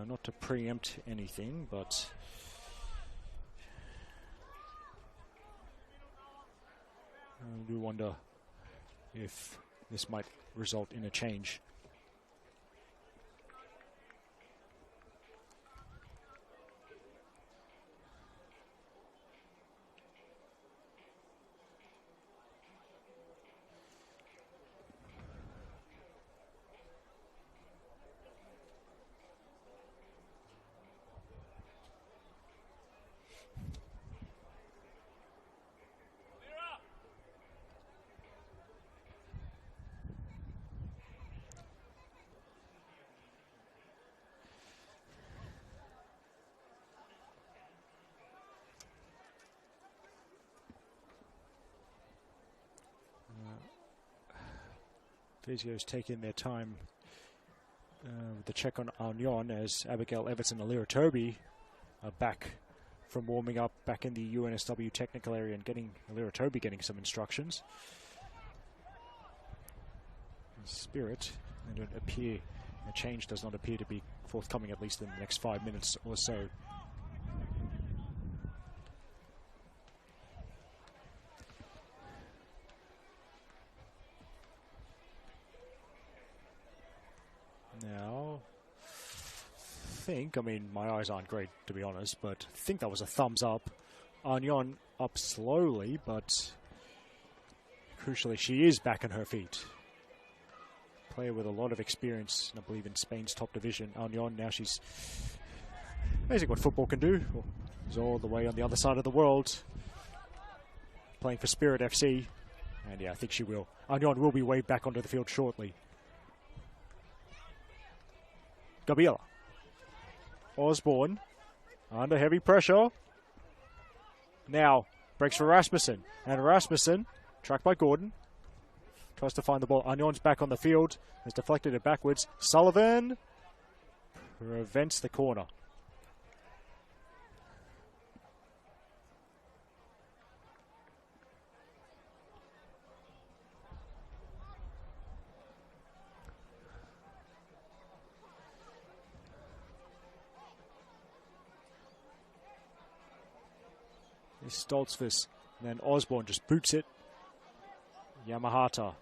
Not to preempt anything, but I do wonder if this might result in a change. Physio's taking their time with the check on Onion, as Abigail Everton and Alira Toby are back from warming up back in the UNSW technical area, and Alira Toby getting some instructions. Spirit, a change does not appear to be forthcoming, at least in the next 5 minutes or so. Now, my eyes aren't great, to be honest, but I think that was a thumbs up. Onion up slowly, but crucially, she is back on her feet. Player with a lot of experience, I believe, in Spain's top division. Onion, now she's amazing what football can do. She's all the way on the other side of the world, playing for Spirit FC, and yeah, I think she will. Onion will be waved back onto the field shortly. Gabila. Osborne under heavy pressure. Now breaks for Rasmussen. And Rasmussen, tracked by Gordon, tries to find the ball. Onion's back on the field. Has deflected it backwards. Sullivan prevents the corner. Stoltzfus. And then Osborne just boots it. Yamahata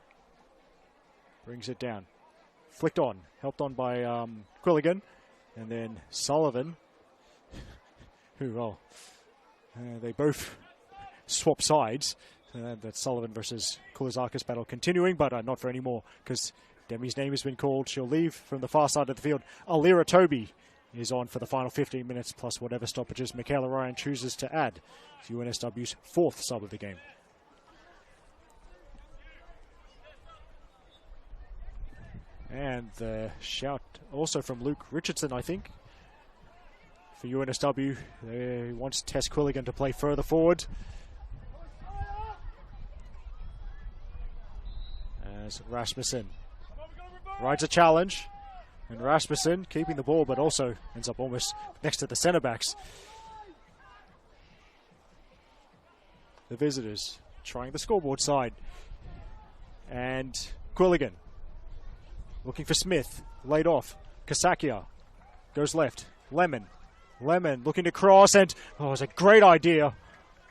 brings it down. Flicked on. Helped on by Quilligan. And then Sullivan. Who, well, they both swap sides. That's Sullivan versus Kulizakis battle continuing, but not for any more because Demi's name has been called. She'll leave from the far side of the field. Alira Toby is on for the final 15 minutes plus whatever stoppages Michaela Ryan chooses to add. It's UNSW's 4th sub of the game. And the shout also from Luke Richardson, I think, for UNSW. He wants Tess Quilligan to play further forward. As Rasmussen rides a challenge. And Rasmussen keeping the ball, but also ends up almost next to the centre backs. The visitors trying the scoreboard side. And Quilligan looking for Smith. Laid off. Kasakia goes left. Lemon looking to cross, and it was a great idea.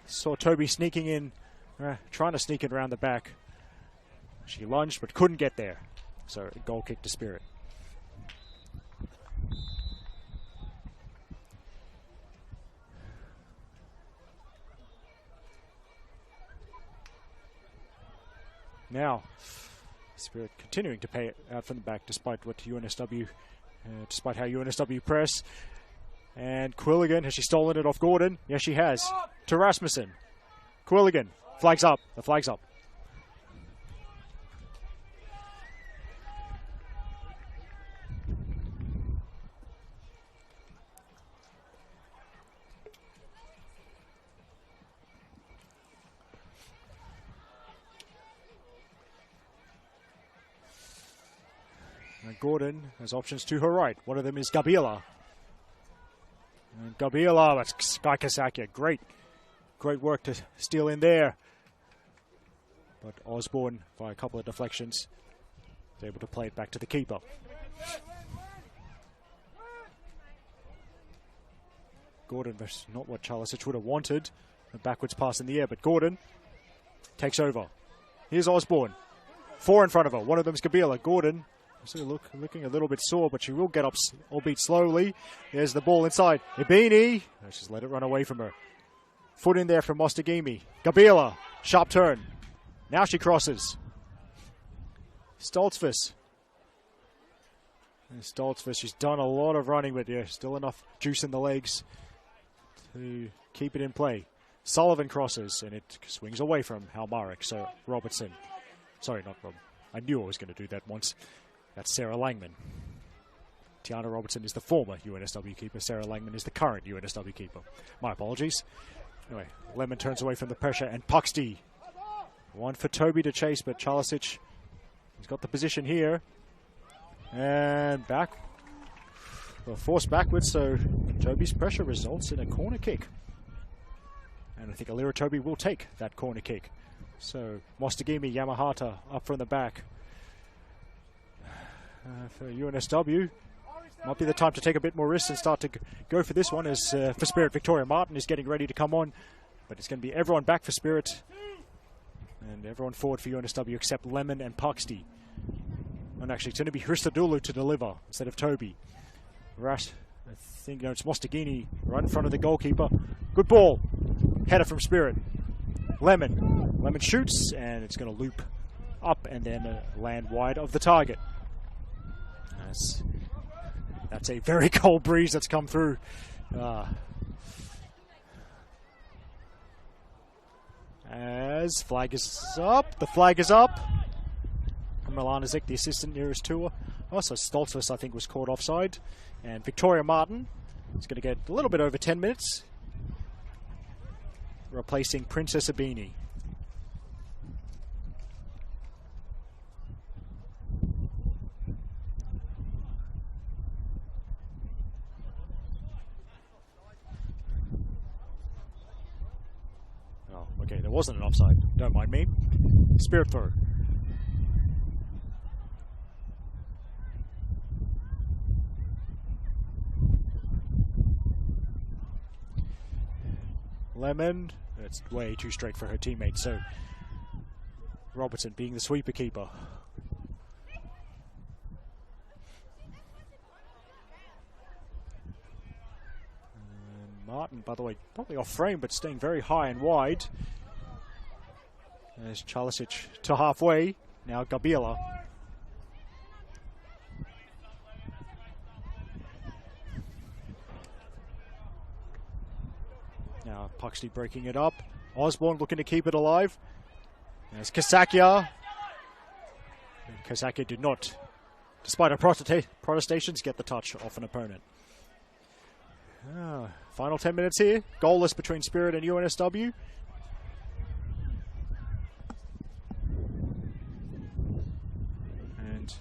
Saw Toby sneaking in, trying to sneak it around the back. She lunged but couldn't get there. So a goal kick to Spirit. Now, Spirit continuing to pay it out from the back despite what UNSW, despite how UNSW press. And Quilligan, has she stolen it off Gordon? Yes, she has. To Rasmussen. Quilligan, flag's up. The flag's up. And Gordon has options to her right. One of them is Gabriela. And Gabriela, that's Sky Kasakia. Great work to steal in there. But Osborne, by a couple of deflections, is able to play it back to the keeper. Gordon, that's not what Charlesic would have wanted. A backwards pass in the air, but Gordon takes over. Here's Osborne. 4 in front of her. One of them is Gabriela. Gordon, looking a little bit sore, but she will get up, albeit slowly. There's the ball inside. Ibini. She's let it run away from her. Foot in there from Mostagimi. Gabriela. Sharp turn. Now she crosses. Stoltzfus. She's done a lot of running, but yeah, still enough juice in the legs to keep it in play. Sullivan crosses, and it swings away from Halmarek. So Robertson. Sorry, not Rob. I knew I was going to do that once. That's Sarah Langman. Tiana Robertson is the former UNSW keeper. Sarah Langman is the current UNSW keeper. My apologies. Anyway, Lemon turns away from the pressure, and Puxty. One for Toby to chase, but Charlesic, he's got the position here. And back. Well, forced backwards, so Toby's pressure results in a corner kick. And I think Alira Toby will take that corner kick. So Mostagimi, Yamahata up from the back. For UNSW, might be the time to take a bit more risks and start to go for this one, as for Spirit, Victoria Martin is getting ready to come on, but it's going to be everyone back for Spirit and everyone forward for UNSW except Lemon and Puxty. And actually it's going to be Hristadulu to deliver instead of Toby. Rash, I think it's Mostagini right in front of the goalkeeper. Good ball. Header from Spirit. Lemon shoots, and it's going to loop up and then land wide of the target. That's a very cold breeze that's come through. As flag is up. The flag is up. Milana Zick, the assistant nearest to her. Also, Stoltzfus, I think, was caught offside. And Victoria Martin is going to get a little bit over 10 minutes, replacing Princess Abini. Oh, okay, there wasn't an offside. Don't mind me. Spirit throw. Lemon It's way too straight for her teammate. So Robertson being the sweeper keeper. And Martin, by the way, probably off frame, but staying very high and wide. There's Chalisic to halfway. Now Gabriela. Now Puxley breaking it up. Osborne looking to keep it alive. There's Kasakia. And Kasakia did not, despite her protestations, get the touch off an opponent. Final 10 minutes here. Goalless between Spirit and UNSW. And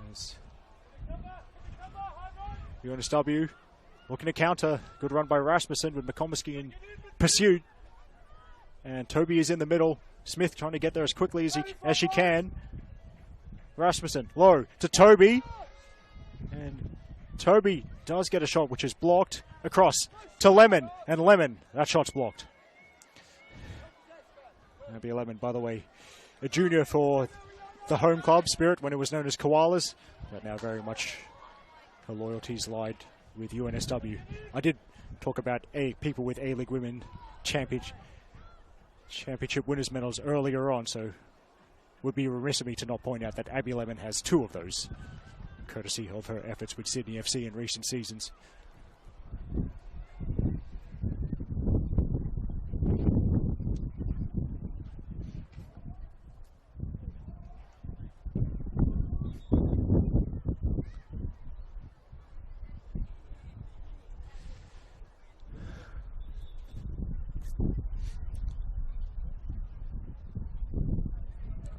there's UNSW looking to counter. Good run by Rasmussen with McComiskey in pursuit. And Toby is in the middle. Smith trying to get there as quickly as she can. Rasmussen low to Toby. And Toby does get a shot which is blocked. Across to Lemon. And Lemon, that shot's blocked. That'll be Lemon, by the way, a junior for the home club, Spirit, when it was known as Koalas. But now very much her loyalties lied with UNSW. I did talk about people with A-League Women Championship winners medals earlier on, so would be remiss of me to not point out that Abby Lemon has 2 of those, courtesy of her efforts with Sydney FC in recent seasons.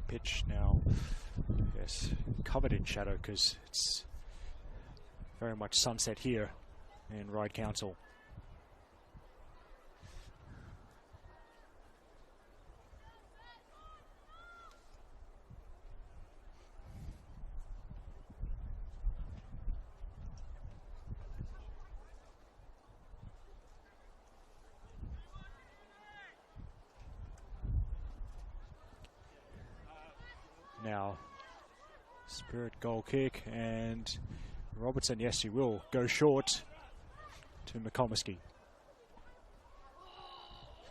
Pitch now, yes, covered in shadow because it's very much sunset here in Ryde Council. Now, Spirit goal kick, and Robertson, yes, he will go short to McComiskey.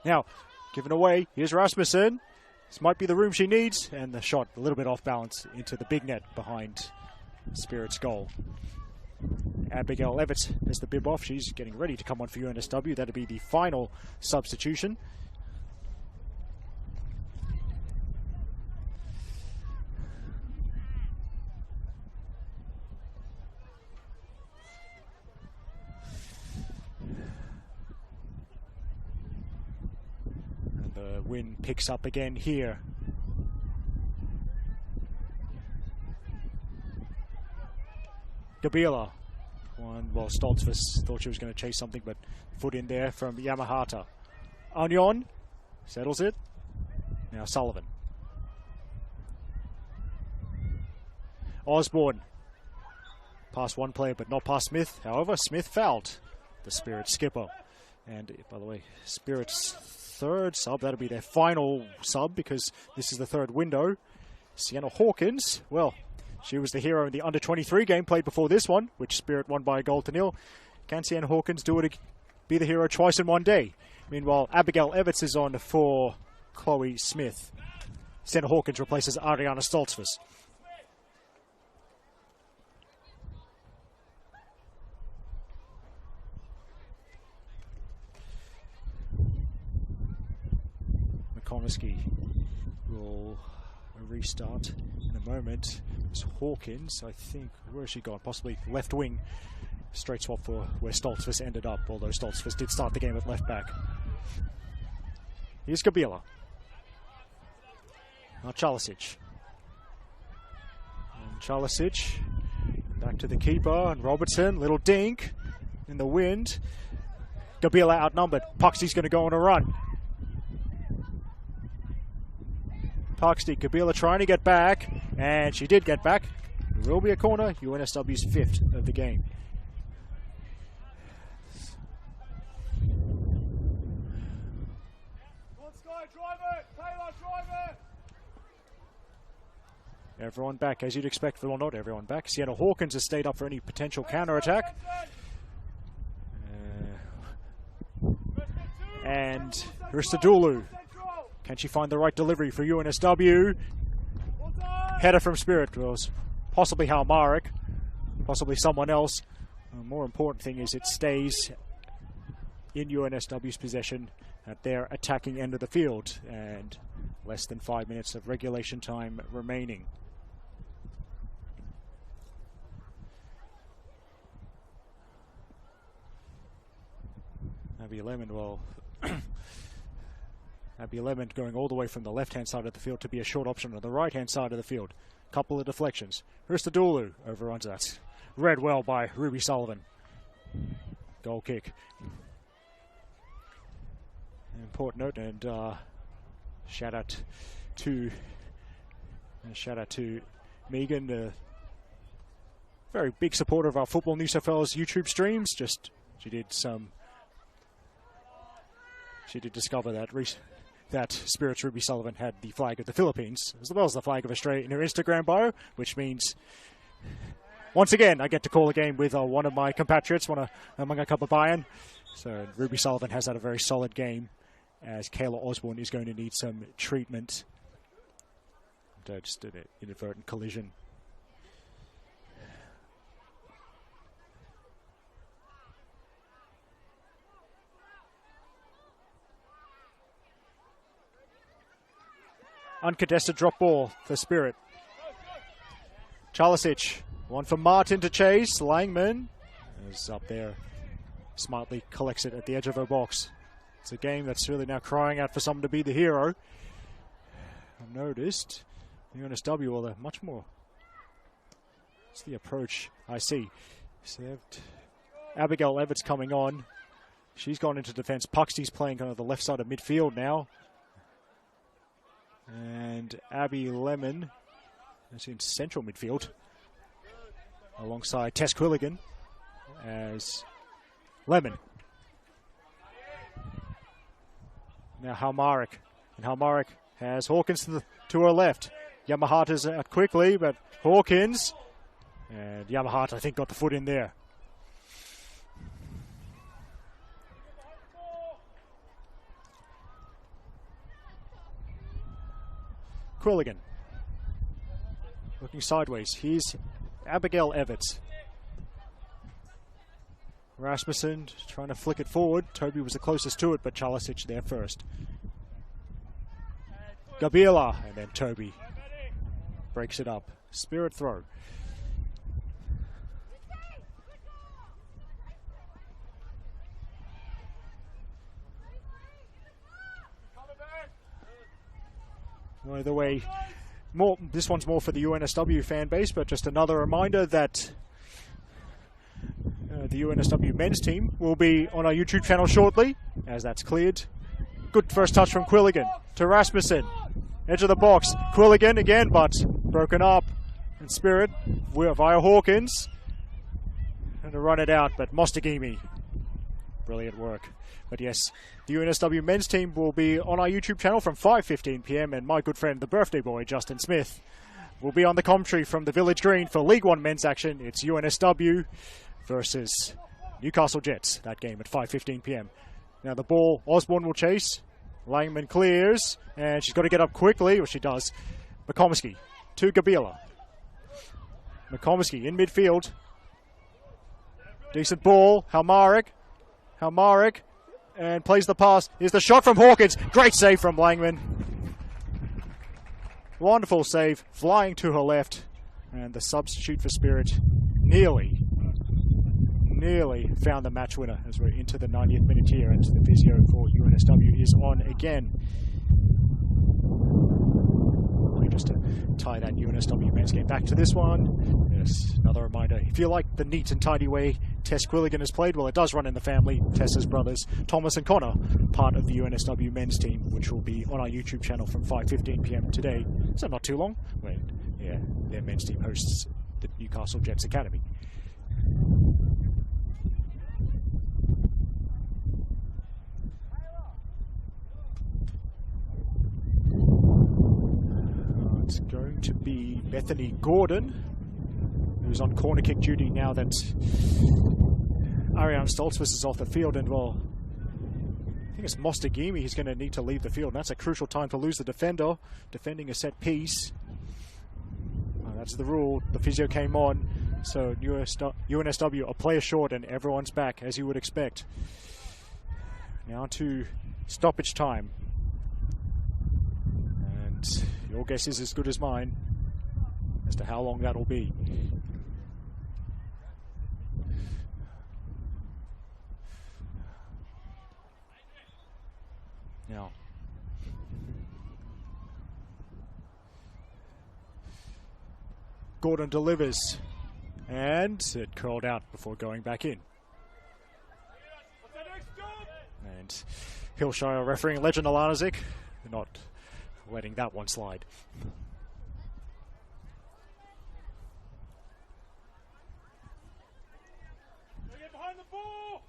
Now, given away, here's Rasmussen. This might be the room she needs, and the shot a little bit off balance into the big net behind Spirit's goal. Abigail Evitz is the bib off. She's getting ready to come on for UNSW. That'll be the final substitution. The wind picks up again here. Gabriela. Well, Stoltzfus thought she was going to chase something, but foot in there from Yamahata. Onion settles it. Now Sullivan. Osborne. Past one player, but not past Smith. However, Smith fouled the Spirit skipper. And, by the way, Spirit's third sub, that'll be their final sub because this is the third window. Sienna Hawkins, well, she was the hero in the under-23 game played before this one, which Spirit won by a 0-0. Can Sienna Hawkins be the hero twice in one day? Meanwhile, Abigail Evitz is on for Chloe Smith. Sienna Hawkins replaces Ariana Stoltzfus. McComiskey will restart in a moment. It's Hawkins, I think. Where has she gone? Possibly left wing. Straight swap for where Stoltzfus ended up, although Stoltzfus did start the game at left back. Here's Gabriela. Now Chalisic. And Chalisic back to the keeper, and Robertson, little dink in the wind. Gabriela outnumbered. Puxley's going to go on a run. Parkstead, Gabriela trying to get back, and she did get back. There will be a corner, UNSW's 5th of the game. Everyone back, as you'd expect. Well, not everyone back. Sienna Hawkins has stayed up for any potential counter-attack. And Ristadulu. Can she find the right delivery for UNSW? Header from Spirit was possibly Halmarik, possibly someone else. The more important thing is it stays in UNSW's possession at their attacking end of the field, and less than 5 minutes of regulation time remaining. Abby Lemon, well, Abby Lemon going all the way from the left-hand side of the field to be a short option on the right-hand side of the field. Couple of deflections. Ristadulu overruns that. Read well by Ruby Sullivan. Goal kick. An important note, and shout out to Megan, a very big supporter of our Football New South Wales YouTube streams. She did discover that Spirit's Ruby Sullivan had the flag of the Philippines as well as the flag of Australia in her Instagram bio, which means once again I get to call a game with one of my compatriots, among a couple of Bayern. So Ruby Sullivan has had a very solid game, as Kayla Osborne is going to need some treatment. Just an inadvertent collision. Uncontested drop ball for Spirit. Chalisic, one for Martin to chase. Langman is up there, smartly collects it at the edge of her box. It's a game that's really now crying out for someone to be the hero. I've noticed UNSW, well, they're much more. It's the approach I see. So Abigail Everts coming on. She's gone into defense. Puxty's playing kind of the left side of midfield now. And Abby Lemon is in central midfield alongside Tess Quilligan as Lemon. Now Halmarik. And Halmarik has Hawkins to her left. Yamahata's out quickly, but Hawkins. And Yamahata, I think, got the foot in there. Quilligan looking sideways. Here's Abigail Everts. Rasmussen trying to flick it forward. Toby was the closest to it, but Chalisic there first. Gabriela, and then Toby breaks it up. Spirit throw. Either way, this one's more for the UNSW fan base, but just another reminder that the UNSW men's team will be on our YouTube channel shortly, as that's cleared. Good first touch from Quilligan to Rasmussen. Edge of the box. Quilligan again, but broken up. And Spirit via Hawkins. And to run it out, but Mostagimi. Brilliant work. But yes, the UNSW men's team will be on our YouTube channel from 5:15 p.m. and my good friend, the birthday boy, Justin Smith, will be on the commentary from the Village Green for League One men's action. It's UNSW versus Newcastle Jets, that game at 5:15 p.m. Now the ball, Osborne will chase. Langman clears, and she's got to get up quickly, or she does. McComiskey to Gabriela. McComiskey in midfield. Decent ball, Halmarik, and plays the pass. Here's the shot from Hawkins. Great save from Langman. Wonderful save, flying to her left. And the substitute for Spirit nearly found the match winner as we're into the 90th minute here, and the physio for UNSW is on again. Just to tie that UNSW men's game back to this one. Yes, another reminder. If you like the neat and tidy way Tess Quilligan has played, well, it does run in the family. Tessa's brothers, Thomas and Connor, part of the UNSW men's team, which will be on our YouTube channel from 5:15 p.m. today. So not too long. Yeah, their men's team hosts the Newcastle Jets Academy. going to be Bethany Gordon, who's on corner kick duty now that Ariane Stoltzfus is off the field. And well, I think it's Mostagimi who's going to need to leave the field. And that's a crucial time to lose the defender, defending a set piece. That's the rule. The physio came on, so UNSW a player short and everyone's back, as you would expect. Now to stoppage time. And your guess is as good as mine as to how long that'll be. Now, Gordon delivers, and it curled out before going back in. And Hillshire refereeing legend Alanazik, not letting that one slide. Behind the ball!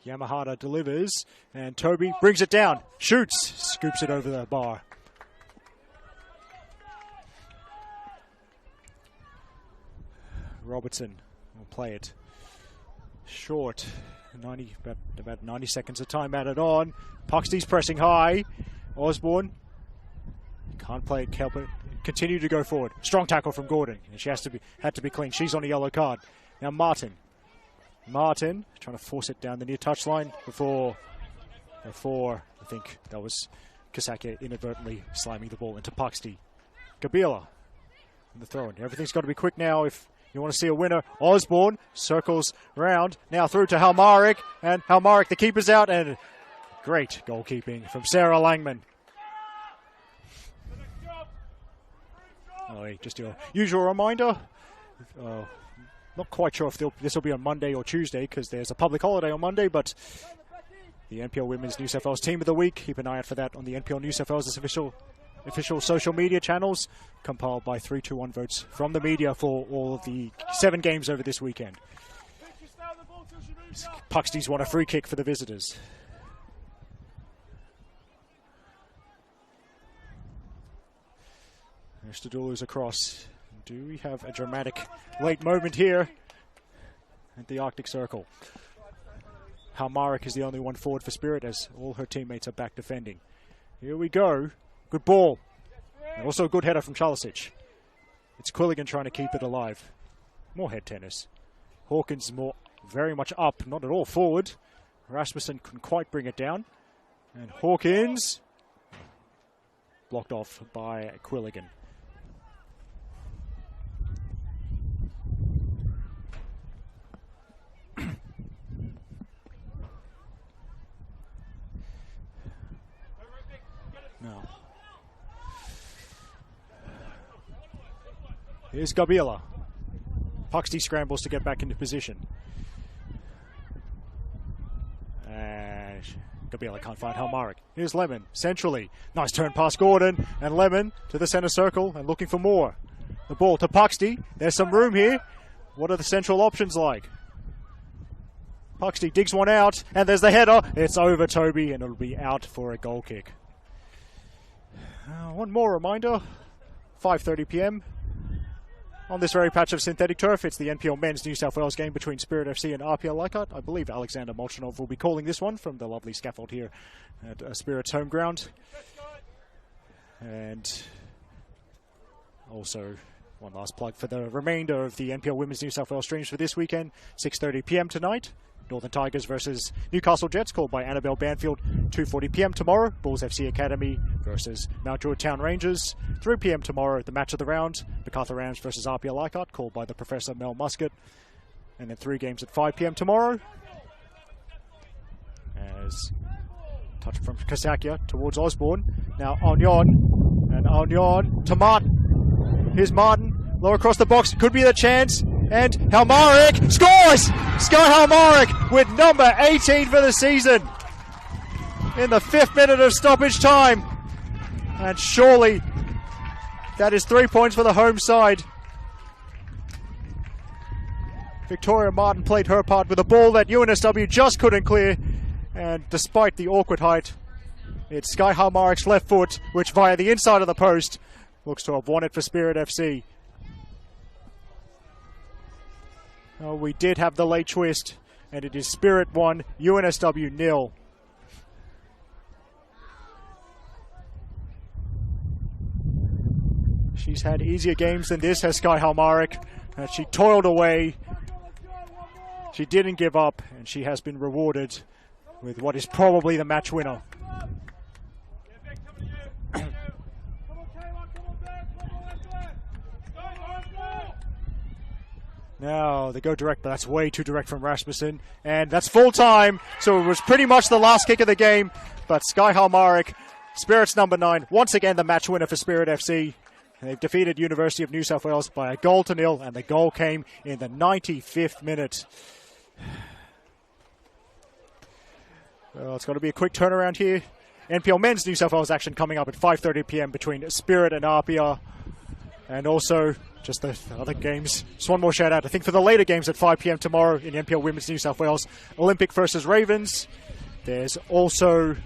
Yamahata delivers, and Toby brings it down, shoots, scoops it over the bar. Robertson will play it short. About 90 seconds of time added on. Puxty's pressing high. Osborne can't play it. Kelper continue to go forward. Strong tackle from Gordon, and she had to be clean. She's on a yellow card. Now Martin trying to force it down the near touchline before I think that was Kasaka inadvertently slamming the ball into Puxty. Gabila in the throw-in. Everything's got to be quick now if you want to see a winner. Osborne circles round, now through to Halmarik, and Halmarik, the keeper's out, and great goalkeeping from Sarah Langman. Just your usual reminder. Not quite sure if this will be on Monday or Tuesday because there's a public holiday on Monday, but the NPL Women's New South Wales Team of the Week, keep an eye out for that on the NPL New South Wales' official social media channels, compiled by 321 votes from the media for all of the 7 games over this weekend. Puxty's won a free kick for the visitors. Mr. Dulu's across. Do we have a dramatic late moment here at the Arctic Circle? Halmarik is the only one forward for Spirit as all her teammates are back defending. Here we go. Good ball. And also a good header from Chalisic. It's Quilligan trying to keep it alive. More head tennis. Hawkins very much up, not at all forward. Rasmussen couldn't quite bring it down. And Hawkins blocked off by Quilligan. Now, here's Gabila. Puxty scrambles to get back into position. And Gabila can't find Halmarik. Here's Lemon, centrally. Nice turn past Gordon, and Lemon to the centre circle and looking for more. The ball to Puxty. There's some room here. What are the central options like? Puxty digs one out, and there's the header. It's over Toby, and it'll be out for a goal kick. One more reminder, 5:30 p.m. on this very patch of synthetic turf. It's the NPL Men's New South Wales game between Spirit FC and RPL Leichhardt. I believe Alexander Molchanov will be calling this one from the lovely scaffold here at Spirit's home ground. And also one last plug for the remainder of the NPL Women's New South Wales streams for this weekend, 6:30 p.m. tonight. Northern Tigers versus Newcastle Jets, called by Annabelle Banfield. 2:40 p.m. tomorrow, Bulls FC Academy versus Mount Druitt Town Rangers. 3 p.m. tomorrow, the match of the round, Macarthur Rams versus RPL Leichhardt, called by the Professor Mel Muscat. And then 3 games at 5 p.m. tomorrow. As touch from Kasakia towards Osborne. Now Onion, and Onion to Martin. Here's Martin, low across the box, could be the chance. And Halmarik scores! Sky Halmarik with number 18 for the season in the 5th minute of stoppage time. And surely that is 3 points for the home side. Victoria Martin played her part with a ball that UNSW just couldn't clear. And despite the awkward height, it's Sky Halmarik's left foot, which via the inside of the post looks to have won it for Spirit FC. Oh, we did have the late twist, and it is Spirit 1, UNSW 0. She's had easier games than this, has Sky Halmarik. She toiled away. She didn't give up, and she has been rewarded with what is probably the match winner. Now they go direct, but that's way too direct from Rasmussen. And that's full time, so it was pretty much the last kick of the game. But Sky Halmarik, Spirit's number 9, once again the match winner for Spirit FC. They've defeated University of New South Wales by 1-0, and the goal came in the 95th minute. Well, it's got to be a quick turnaround here. NPL Men's New South Wales action coming up at 5:30 p.m. between Spirit and RPR. And also, just the other games. Just one more shout out, I think, for the later games at 5 p.m. tomorrow in NPL Women's New South Wales. Olympic versus Ravens. There's also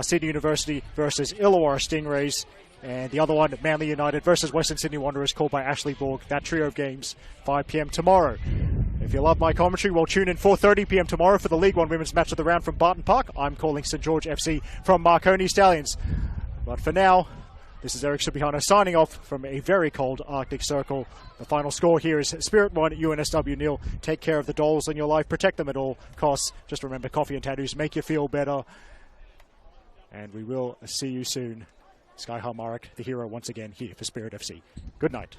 Sydney University versus Illawarra Stingrays. And the other one, Manly United versus Western Sydney Wanderers, called by Ashley Borg. That trio of games, 5 p.m. tomorrow. If you love my commentary, well, tune in 4:30 p.m. tomorrow for the League One Women's Match of the Round from Barton Park. I'm calling St George FC from Marconi Stallions. But for now, this is Eric Subihano signing off from a very cold Arctic Circle. The final score here is Spirit 1, UNSW 0. Take care of the dolls in your life. Protect them at all costs. Just remember, coffee and tattoos make you feel better. And we will see you soon. Sky Halmarik, the hero, once again here for Spirit FC. Good night.